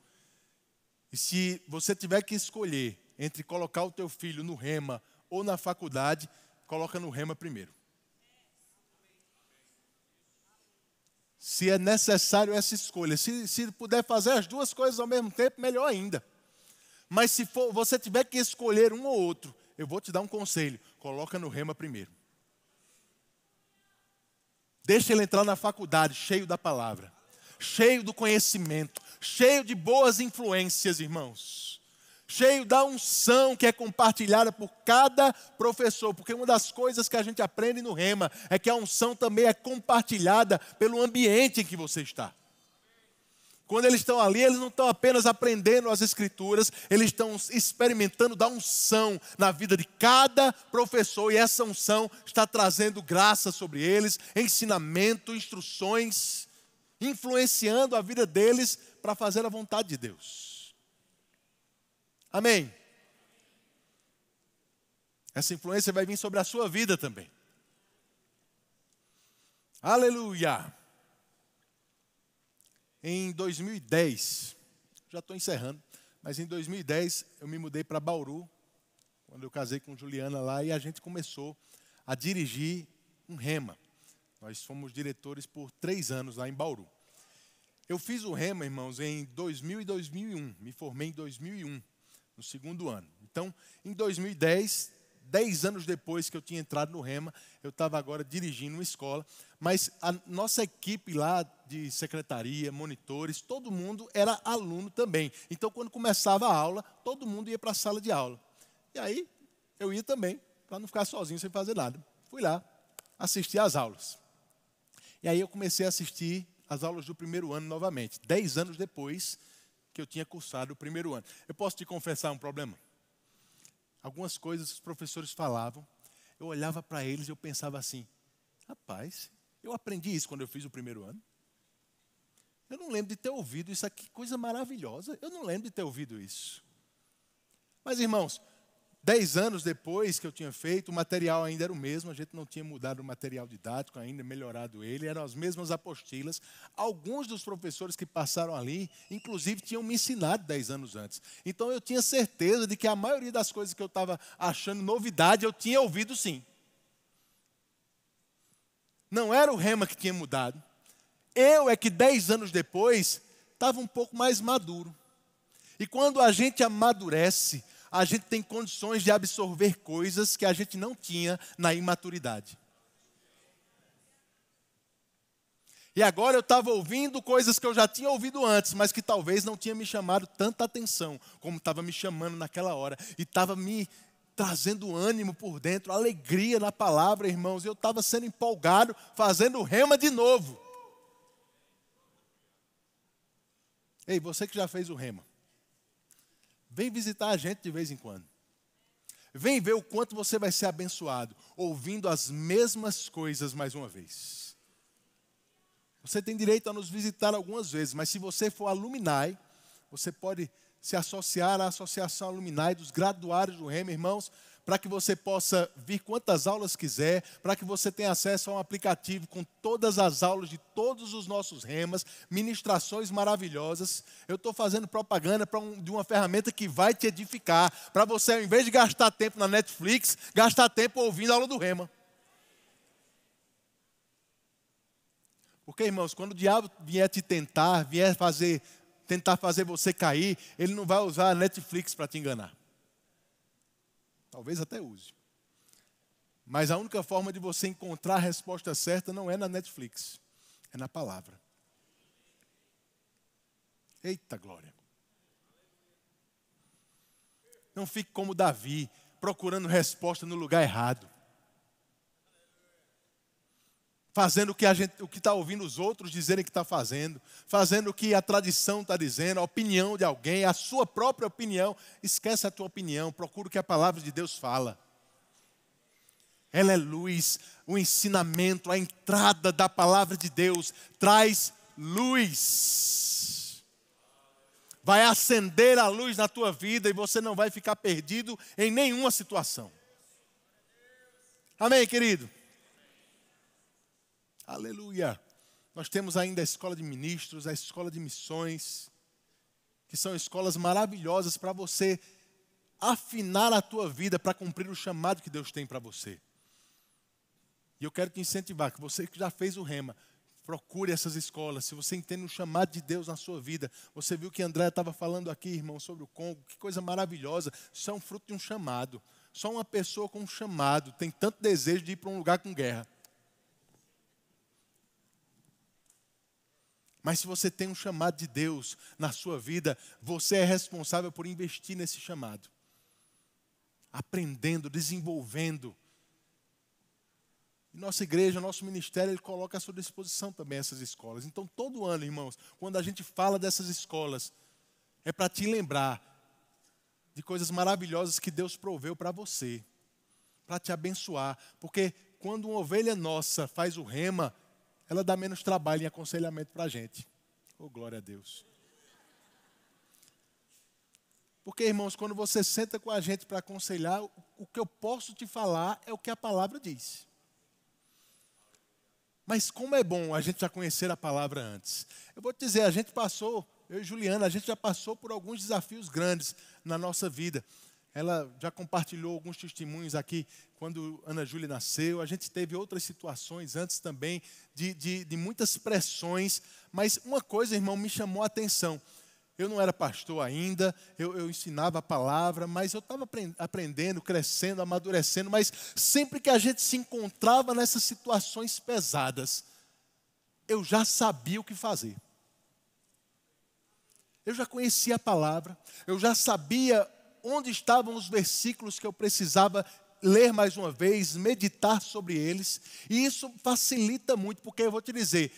E se você tiver que escolher entre colocar o teu filho no Rema ou na faculdade, coloca no Rema primeiro. Se é necessário essa escolha, se puder fazer as duas coisas ao mesmo tempo, melhor ainda. Mas se você tiver que escolher um ou outro, eu vou te dar um conselho, coloca no Rema primeiro. Deixa ele entrar na faculdade cheio da palavra, cheio do conhecimento, cheio de boas influências, irmãos. Cheio da unção que é compartilhada por cada professor. Porque uma das coisas que a gente aprende no Rema é que a unção também é compartilhada pelo ambiente em que você está. Quando eles estão ali, eles não estão apenas aprendendo as Escrituras, eles estão experimentando da unção na vida de cada professor. E essa unção está trazendo graça sobre eles, ensinamento, instruções, influenciando a vida deles para fazer a vontade de Deus. Amém? Essa influência vai vir sobre a sua vida também. Aleluia! Em 2010, já estou encerrando, mas em 2010 eu me mudei para Bauru, quando eu casei com Juliana lá, e a gente começou a dirigir um Rema. Nós fomos diretores por 3 anos lá em Bauru. Eu fiz o Rema, irmãos, em 2000 e 2001, me formei em 2001. No segundo ano. Então, em 2010, 10 anos depois que eu tinha entrado no Rema, eu estava agora dirigindo uma escola, mas a nossa equipe lá de secretaria, monitores, todo mundo era aluno também. Então, quando começava a aula, todo mundo ia para a sala de aula. E aí, eu ia também, para não ficar sozinho sem fazer nada. Fui lá, assisti às aulas. E aí eu comecei a assistir as aulas do primeiro ano novamente, 10 anos depois que eu tinha cursado o primeiro ano. Eu posso te confessar um problema? Algumas coisas que os professores falavam, eu olhava para eles e eu pensava assim, rapaz, eu aprendi isso quando eu fiz o primeiro ano. Eu não lembro de ter ouvido isso aqui, coisa maravilhosa. Eu não lembro de ter ouvido isso. Mas, irmãos, 10 anos depois que eu tinha feito, o material ainda era o mesmo, a gente não tinha mudado o material didático ainda, melhorado ele, eram as mesmas apostilas. Alguns dos professores que passaram ali, inclusive, tinham me ensinado 10 anos antes. Então, eu tinha certeza de que a maioria das coisas que eu estava achando novidade, eu tinha ouvido sim. Não era o Rema que tinha mudado. Eu é que 10 anos depois, estava um pouco mais maduro. E quando a gente amadurece, a gente tem condições de absorver coisas que a gente não tinha na imaturidade. E agora eu estava ouvindo coisas que eu já tinha ouvido antes, mas que talvez não tinha me chamado tanta atenção, como estava me chamando naquela hora. E estava me trazendo ânimo por dentro, alegria na palavra, irmãos. Eu estava sendo empolgado, fazendo o Rema de novo. Ei, você que já fez o Rema, vem visitar a gente de vez em quando. Vem ver o quanto você vai ser abençoado, ouvindo as mesmas coisas mais uma vez. Você tem direito a nos visitar algumas vezes, mas se você for alumni, você pode se associar à Associação Alumni dos Graduários do Rema, irmãos, para que você possa vir quantas aulas quiser, para que você tenha acesso a um aplicativo com todas as aulas de todos os nossos Remas, ministrações maravilhosas. Eu estou fazendo propaganda de uma ferramenta que vai te edificar, para você, ao invés de gastar tempo na Netflix, gastar tempo ouvindo a aula do Rema. Porque, irmãos, quando o diabo vier te tentar, tentar fazer você cair, ele não vai usar a Netflix para te enganar. Talvez até use. Mas a única forma de você encontrar a resposta certa não é na Netflix, é na palavra. Eita glória. Não fique como Davi, procurando resposta no lugar errado. fazendo o que está ouvindo os outros dizerem que está fazendo, fazendo o que a tradição está dizendo, a opinião de alguém, a sua própria opinião. Esquece a tua opinião, procura o que a palavra de Deus fala. Ela é luz, o ensinamento, a entrada da palavra de Deus traz luz. Vai acender a luz na tua vida e você não vai ficar perdido em nenhuma situação. Amém, querido? Aleluia. Nós temos ainda a escola de ministros, a escola de missões, que são escolas maravilhosas para você afinar a tua vida para cumprir o chamado que Deus tem para você. E eu quero te incentivar, que você que já fez o Rema, procure essas escolas. Se você entende o chamado de Deus na sua vida, você viu que André estava falando aqui, irmão, sobre o Congo, que coisa maravilhosa. Isso é um fruto de um chamado. Só uma pessoa com um chamado tem tanto desejo de ir para um lugar com guerra. Mas se você tem um chamado de Deus na sua vida, você é responsável por investir nesse chamado. Aprendendo, desenvolvendo. E nossa igreja, nosso ministério, ele coloca à sua disposição também essas escolas. Então, todo ano, irmãos, quando a gente fala dessas escolas, é para te lembrar de coisas maravilhosas que Deus proveu para você, para te abençoar. Porque quando uma ovelha nossa faz o Rema, ela dá menos trabalho em aconselhamento para a gente. Oh, glória a Deus. Porque, irmãos, quando você senta com a gente para aconselhar, o que eu posso te falar é o que a palavra diz. Mas como é bom a gente já conhecer a palavra antes. Eu vou te dizer, a gente passou, eu e Juliana, a gente já passou por alguns desafios grandes na nossa vida. Ela já compartilhou alguns testemunhos aqui quando Ana Júlia nasceu. A gente teve outras situações antes também de muitas pressões. Mas uma coisa, irmão, me chamou a atenção. Eu não era pastor ainda, eu ensinava a palavra, mas eu estava aprendendo, crescendo, amadurecendo. Mas sempre que a gente se encontrava nessas situações pesadas, eu já sabia o que fazer. Eu já conhecia a palavra, eu já sabia onde estavam os versículos que eu precisava ler mais uma vez, meditar sobre eles. E isso facilita muito, porque eu vou te dizer,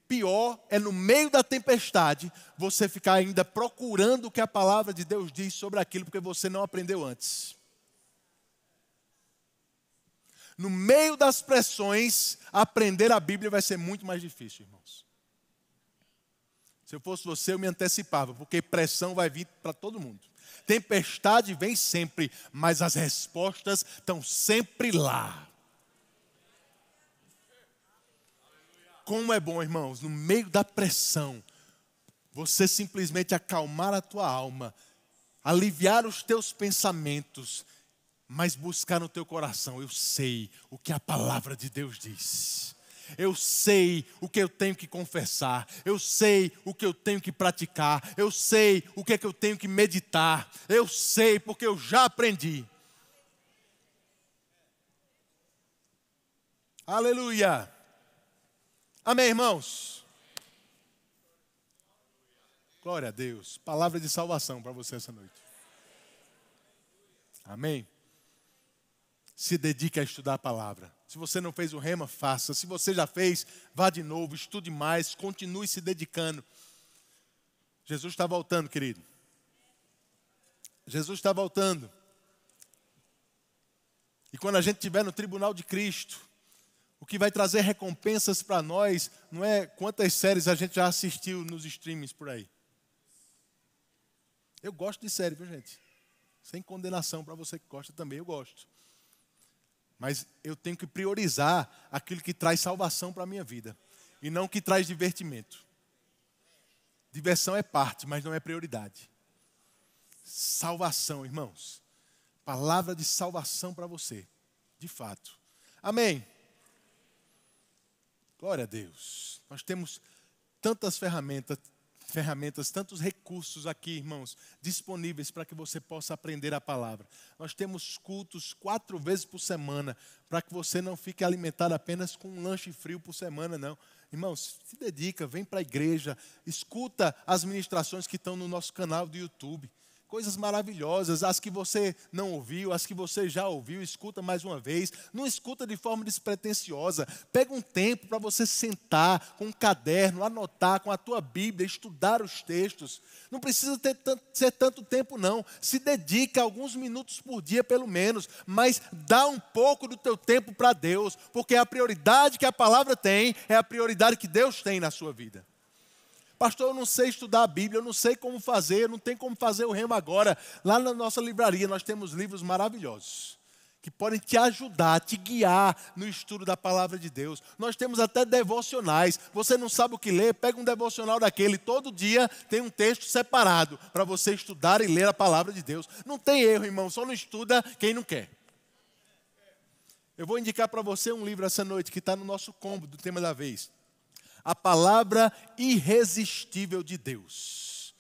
pior é no meio da tempestade você ficar ainda procurando o que a palavra de Deus diz sobre aquilo, porque você não aprendeu antes. No meio das pressões, aprender a Bíblia vai ser muito mais difícil, irmãos. Se eu fosse você, eu me antecipava, porque pressão vai vir para todo mundo. Tempestade vem sempre, mas as respostas estão sempre lá. Como é bom, irmãos, no meio da pressão, você simplesmente acalmar a tua alma, aliviar os teus pensamentos, mas buscar no teu coração. Eu sei o que a palavra de Deus diz. Eu sei o que eu tenho que confessar. Eu sei o que eu tenho que praticar. Eu sei o que é que eu tenho que meditar. Eu sei porque eu já aprendi. Aleluia. Amém, irmãos? Glória a Deus. Palavra de salvação para você essa noite. Amém? Se dedique a estudar a palavra. Se você não fez o Rema, faça. Se você já fez, vá de novo, estude mais, continue se dedicando. Jesus está voltando, querido. Jesus está voltando. E quando a gente estiver no tribunal de Cristo, o que vai trazer recompensas para nós não é quantas séries a gente já assistiu nos streamings por aí. Eu gosto de série, viu, gente? Sem condenação para você que gosta também, eu gosto. Mas eu tenho que priorizar aquilo que traz salvação para a minha vida. E não o que traz divertimento. Diversão é parte, mas não é prioridade. Salvação, irmãos. Palavra de salvação para você. De fato. Amém. Glória a Deus. Nós temos tantas ferramentas, tantos recursos aqui, irmãos, disponíveis para que você possa aprender a palavra. Nós temos cultos 4 vezes por semana, para que você não fique alimentado apenas com um lanche frio por semana, não. Irmãos, se dedica, vem para a igreja, escuta as ministrações que estão no nosso canal do YouTube. Coisas maravilhosas, as que você não ouviu, as que você já ouviu, escuta mais uma vez. Não escuta de forma despretensiosa. Pega um tempo para você sentar com um caderno, anotar com a tua Bíblia, estudar os textos. Não precisa ser tanto tempo não. Se dedica alguns minutos por dia pelo menos, mas dá um pouco do teu tempo para Deus, porque a prioridade que a palavra tem é a prioridade que Deus tem na sua vida. Pastor, eu não sei estudar a Bíblia, eu não sei como fazer, não tem como fazer o rema agora. Lá na nossa livraria nós temos livros maravilhosos, que podem te ajudar, te guiar no estudo da palavra de Deus. Nós temos até devocionais. Você não sabe o que ler, pega um devocional daquele. Todo dia tem um texto separado para você estudar e ler a palavra de Deus. Não tem erro, irmão, só não estuda quem não quer. Eu vou indicar para você um livro essa noite que está no nosso combo do tema da vez. A Palavra Irresistível de Deus,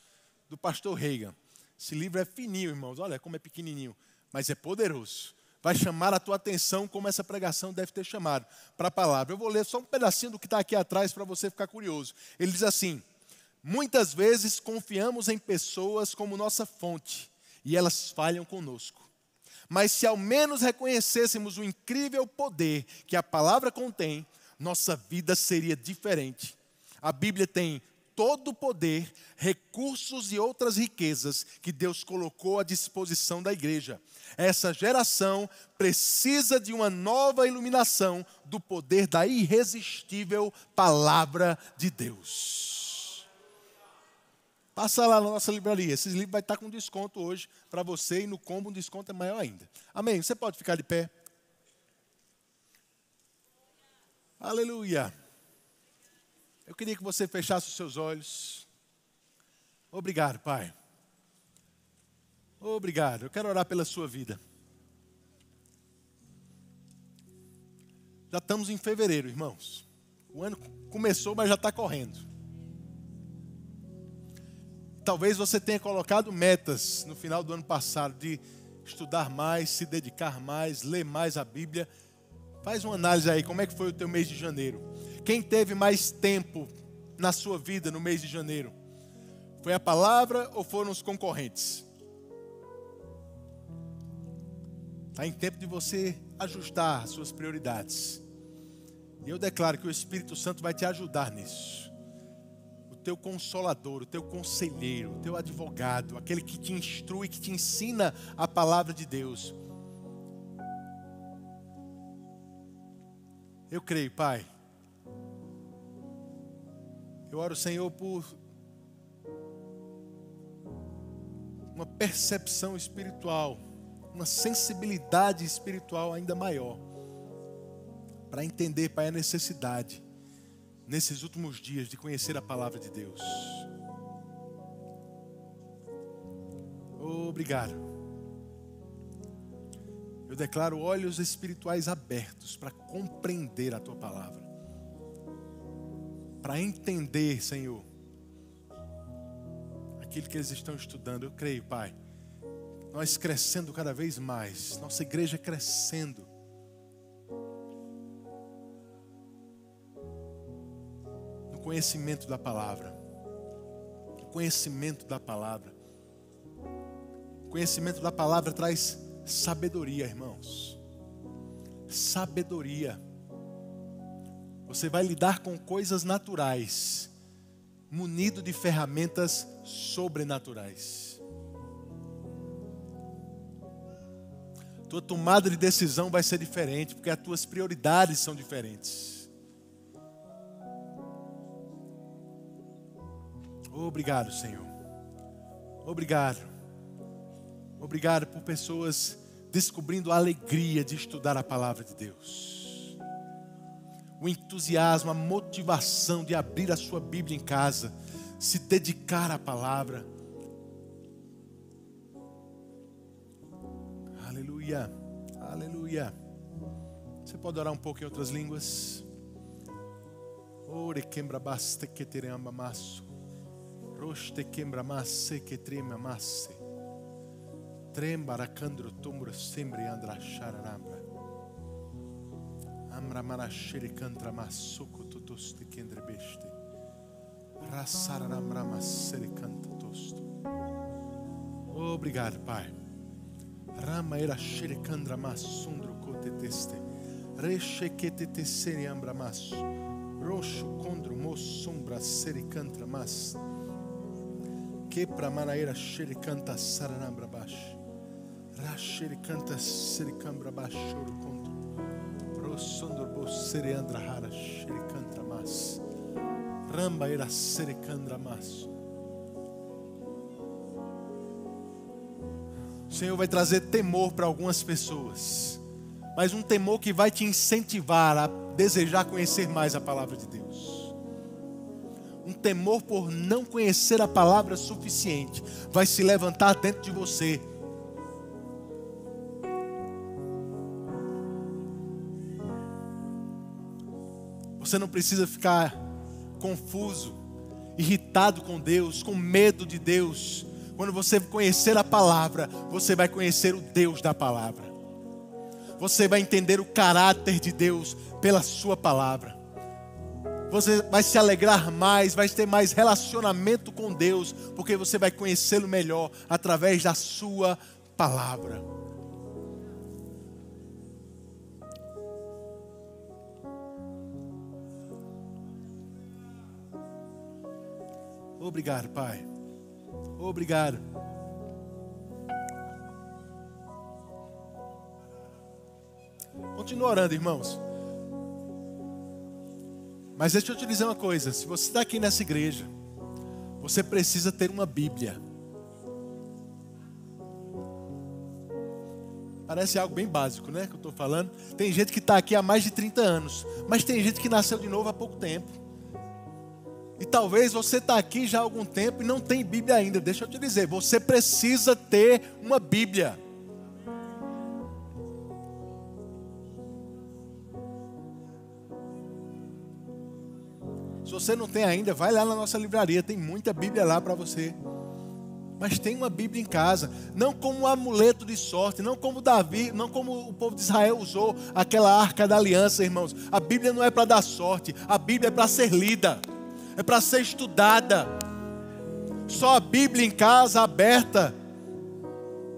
do pastor Reagan. Esse livro é fininho, irmãos, olha como é pequenininho, mas é poderoso. Vai chamar a tua atenção como essa pregação deve ter chamado para a palavra. Eu vou ler só um pedacinho do que está aqui atrás para você ficar curioso. Ele diz assim: muitas vezes confiamos em pessoas como nossa fonte e elas falham conosco. Mas se ao menos reconhecêssemos o incrível poder que a palavra contém, nossa vida seria diferente. A Bíblia tem todo o poder, recursos e outras riquezas que Deus colocou à disposição da igreja. Essa geração precisa de uma nova iluminação do poder da irresistível palavra de Deus. Passa lá na nossa livraria. Esses livros vai estar com desconto hoje para você e no combo o desconto é maior ainda. Amém? Você pode ficar de pé? Aleluia. Eu queria que você fechasse os seus olhos. Obrigado, Pai. Obrigado. Eu quero orar pela sua vida. Já estamos em fevereiro, irmãos. O ano começou, mas já está correndo. Talvez você tenha colocado metas no final do ano passado de estudar mais, se dedicar mais, ler mais a Bíblia. Faz uma análise aí, como é que foi o teu mês de janeiro? Quem teve mais tempo na sua vida no mês de janeiro? Foi a palavra ou foram os concorrentes? Está em tempo de você ajustar as suas prioridades. E eu declaro que o Espírito Santo vai te ajudar nisso. O teu consolador, o teu conselheiro, o teu advogado, aquele que te instrui, que te ensina a palavra de Deus. Eu creio, Pai. Eu oro, Senhor, por uma percepção espiritual, uma sensibilidade espiritual ainda maior, para entender, Pai, a necessidade, nesses últimos dias, de conhecer a palavra de Deus. Obrigado. Eu declaro olhos espirituais abertos para compreender a Tua palavra. Para entender, Senhor, aquilo que eles estão estudando. Eu creio, Pai, nós crescendo cada vez mais, nossa igreja crescendo. No conhecimento da palavra. No conhecimento da palavra. O conhecimento da palavra traz sabedoria, irmãos. Sabedoria. Você vai lidar com coisas naturais, munido de ferramentas sobrenaturais. Tua tomada de decisão vai ser diferente, porque as tuas prioridades são diferentes. Obrigado, Senhor. Obrigado. Obrigado por pessoas descobrindo a alegria de estudar a palavra de Deus. O entusiasmo, a motivação de abrir a sua Bíblia em casa, se dedicar à palavra. Aleluia, aleluia. Você pode orar um pouco em outras línguas? Ore quembra basta que terema masso. Roste quembra masse que trema masse. Trembaracandro tumbro sempre andra chararambra. Amra manashiri cantra masuko tutoste kendre beste. Rassararamra massere canta tosto. Obrigado, Pai. Rama era xerecandra massundro coteteste. Rechequetete seriambra masso. Roxo condro mossumbra sericantra mas. Quepra manaera xerecanta saranambra baixo. Raxericanta sericambra baixo conto. Rossondro bo seriandra rara xericantra mas. Ramba era sericandra masso. O Senhor vai trazer temor para algumas pessoas, mas um temor que vai te incentivar a desejar conhecer mais a palavra de Deus. Um temor por não conhecer a palavra suficiente vai se levantar dentro de você. Você não precisa ficar confuso, irritado com Deus, com medo de Deus. Quando você conhecer a palavra, você vai conhecer o Deus da palavra. Você vai entender o caráter de Deus pela sua palavra. Você vai se alegrar mais, vai ter mais relacionamento com Deus, porque você vai conhecê-lo melhor através da sua palavra. Obrigado, Pai. Obrigado. Continua orando, irmãos. Mas deixa eu te dizer uma coisa. Se você está aqui nessa igreja, você precisa ter uma Bíblia. Parece algo bem básico, né? Que eu estou falando. Tem gente que está aqui há mais de 30 anos. Mas tem gente que nasceu de novo há pouco tempo. E talvez você está aqui já há algum tempo e não tem Bíblia ainda. Deixa eu te dizer, você precisa ter uma Bíblia. Se você não tem ainda, vai lá na nossa livraria, tem muita Bíblia lá para você. Mas tem uma Bíblia em casa, não como um amuleto de sorte, não como Davi, não como o povo de Israel usou aquela arca da aliança, irmãos. A Bíblia não é para dar sorte, a Bíblia é para ser lida. É para ser estudada. Só a Bíblia em casa, aberta,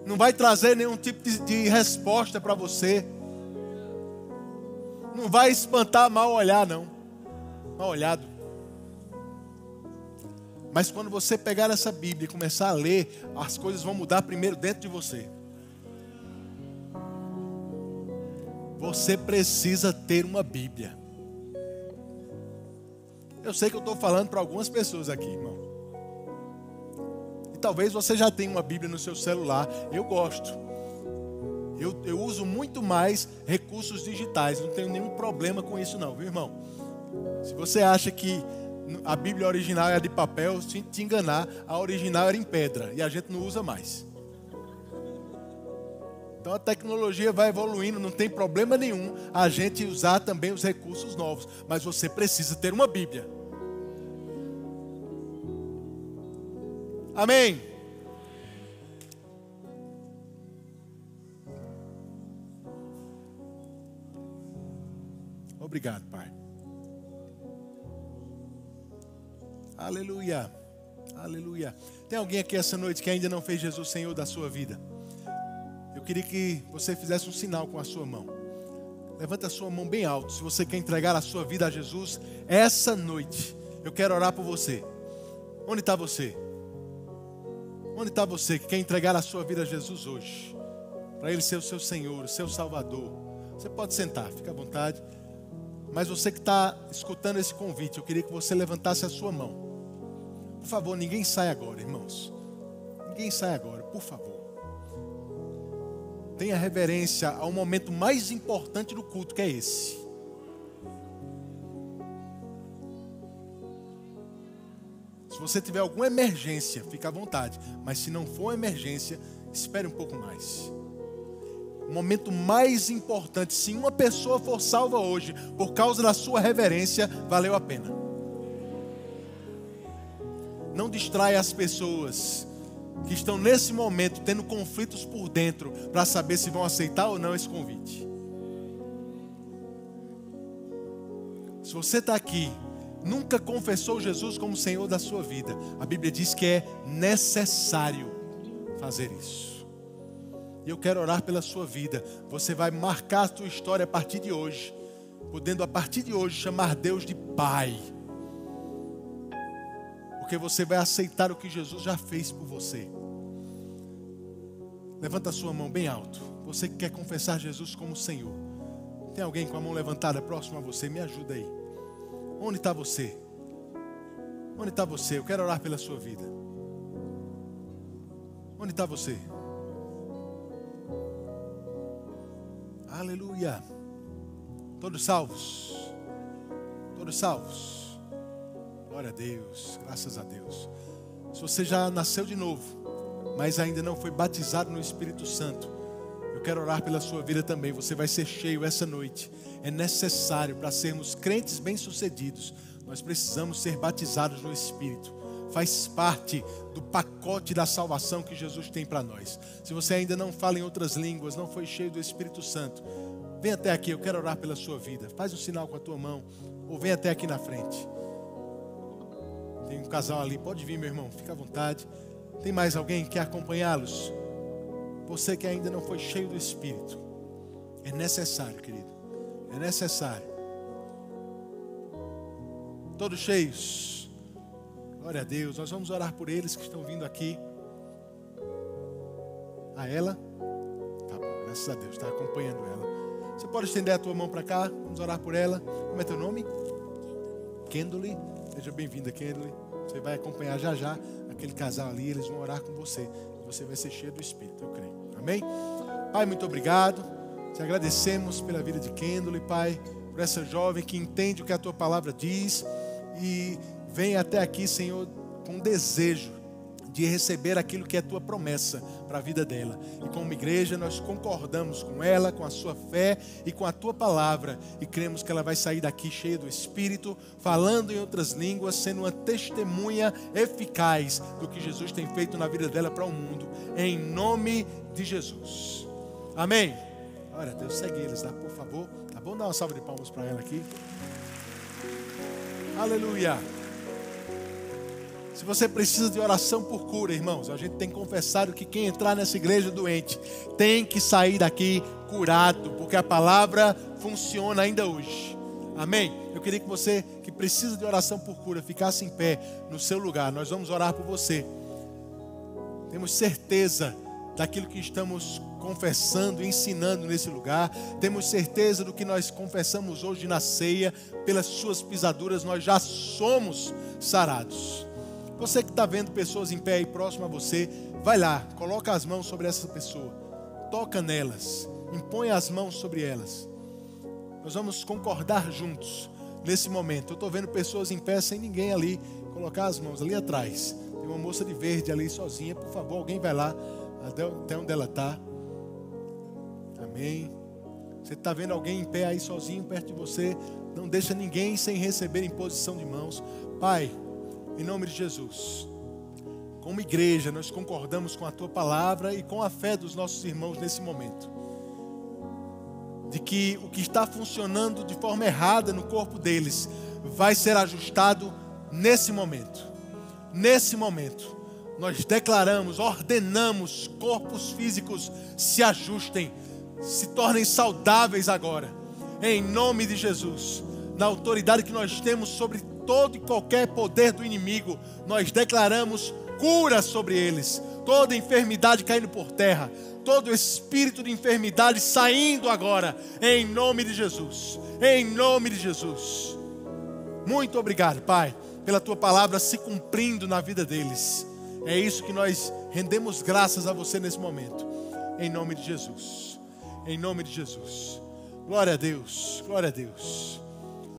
não vai trazer nenhum tipo de resposta para você. Não vai espantar mal olhar, não. Mal olhado. Mas quando você pegar essa Bíblia e começar a ler, as coisas vão mudar primeiro dentro de você. Você precisa ter uma Bíblia. Eu sei que eu estou falando para algumas pessoas aqui, irmão. E talvez você já tenha uma Bíblia no seu celular. Eu gosto. Eu uso muito mais recursos digitais. Não tenho nenhum problema com isso não, viu, irmão? Se você acha que a Bíblia original é de papel, se te enganar, a original era em pedra. E a gente não usa mais. Então a tecnologia vai evoluindo, não tem problema nenhum a gente usar também os recursos novos. Mas você precisa ter uma Bíblia. Amém? Obrigado, Pai. Aleluia. Aleluia. Tem alguém aqui essa noite que ainda não fez Jesus Senhor da sua vida? Eu queria que você fizesse um sinal com a sua mão. Levanta a sua mão bem alto. Se você quer entregar a sua vida a Jesus, essa noite eu quero orar por você. Onde está você? Onde está você que quer entregar a sua vida a Jesus hoje? Para Ele ser o seu Senhor, o seu Salvador. Você pode sentar, fica à vontade. Mas você que está escutando esse convite, eu queria que você levantasse a sua mão. Por favor, ninguém sai agora, irmãos. Ninguém sai agora, por favor. Tenha reverência ao momento mais importante do culto, que é esse. Se você tiver alguma emergência, fica à vontade. Mas se não for emergência, espere um pouco mais. O momento mais importante, se uma pessoa for salva hoje, por causa da sua reverência, valeu a pena. Não distraia as pessoas que estão nesse momento tendo conflitos por dentro para saber se vão aceitar ou não esse convite. Se você está aqui, nunca confessou Jesus como Senhor da sua vida, a Bíblia diz que é necessário fazer isso. E eu quero orar pela sua vida. Você vai marcar a sua história a partir de hoje, podendo a partir de hoje chamar Deus de Pai. Porque você vai aceitar o que Jesus já fez por você. Levanta a sua mão bem alto. Você que quer confessar Jesus como Senhor. Tem alguém com a mão levantada próximo a você? Me ajuda aí. Onde está você? Onde está você? Eu quero orar pela sua vida. Onde está você? Aleluia. Todos salvos? Todos salvos? Glória a Deus, graças a Deus. Se você já nasceu de novo, mas ainda não foi batizado no Espírito Santo, eu quero orar pela sua vida também. Você vai ser cheio essa noite. É necessário, para sermos crentes bem-sucedidos, nós precisamos ser batizados no Espírito. Faz parte do pacote da salvação que Jesus tem para nós. Se você ainda não fala em outras línguas, não foi cheio do Espírito Santo, vem até aqui, eu quero orar pela sua vida. Faz um sinal com a tua mão, ou vem até aqui na frente. Tem um casal ali, pode vir, meu irmão, fica à vontade. Tem mais alguém que quer acompanhá-los? Você que ainda não foi cheio do Espírito, é necessário, querido, é necessário. Todos cheios? Glória a Deus. Nós vamos orar por eles que estão vindo aqui. A ela? Tá bom, graças a Deus, está acompanhando ela. Você pode estender a tua mão para cá, vamos orar por ela. Como é teu nome? Kendley. Seja bem-vinda, Kendley. Você vai acompanhar já já aquele casal ali, eles vão orar com você. Você vai ser cheio do Espírito, eu creio. Amém? Pai, muito obrigado. Te agradecemos pela vida de Kendley, Pai, por essa jovem que entende o que a tua palavra diz e vem até aqui, Senhor, com desejo de receber aquilo que é tua promessa para a vida dela. E como igreja nós concordamos com ela, com a sua fé e com a tua palavra, e cremos que ela vai sair daqui cheia do Espírito, falando em outras línguas, sendo uma testemunha eficaz do que Jesus tem feito na vida dela para o mundo, em nome de Jesus. Amém. Glória a Deus, segue eles lá, por favor. Tá bom? Dá uma salva de palmas para ela aqui. Aleluia. Se você precisa de oração por cura, irmãos, a gente tem confessado que quem entrar nessa igreja doente tem que sair daqui curado, porque a palavra funciona ainda hoje. Amém? Eu queria que você que precisa de oração por cura ficasse em pé no seu lugar. Nós vamos orar por você. Temos certeza daquilo que estamos confessando e ensinando nesse lugar. Temos certeza do que nós confessamos hoje na ceia. Pelas suas pisaduras nós já somos sarados. Você que está vendo pessoas em pé aí próximo a você, vai lá, coloca as mãos sobre essa pessoa, toca nelas, impõe as mãos sobre elas. Nós vamos concordar juntos nesse momento. Eu estou vendo pessoas em pé sem ninguém ali colocar as mãos ali atrás. Tem uma moça de verde ali sozinha. Por favor, alguém vai lá até onde ela está. Amém. Você está vendo alguém em pé aí sozinho perto de você? Não deixa ninguém sem receber imposição de mãos. Pai, em nome de Jesus, como igreja, nós concordamos com a tua palavra e com a fé dos nossos irmãos nesse momento. De que o que está funcionando de forma errada no corpo deles vai ser ajustado nesse momento. Nesse momento, nós declaramos, ordenamos, corpos físicos se ajustem, se tornem saudáveis agora. Em nome de Jesus, na autoridade que nós temos sobre todo e qualquer poder do inimigo, nós declaramos cura sobre eles. Toda enfermidade caindo por terra, todo espírito de enfermidade saindo agora, em nome de Jesus, em nome de Jesus. Muito obrigado, Pai, pela tua palavra se cumprindo na vida deles. É isso que nós rendemos graças a você nesse momento, em nome de Jesus, em nome de Jesus. Glória a Deus, glória a Deus.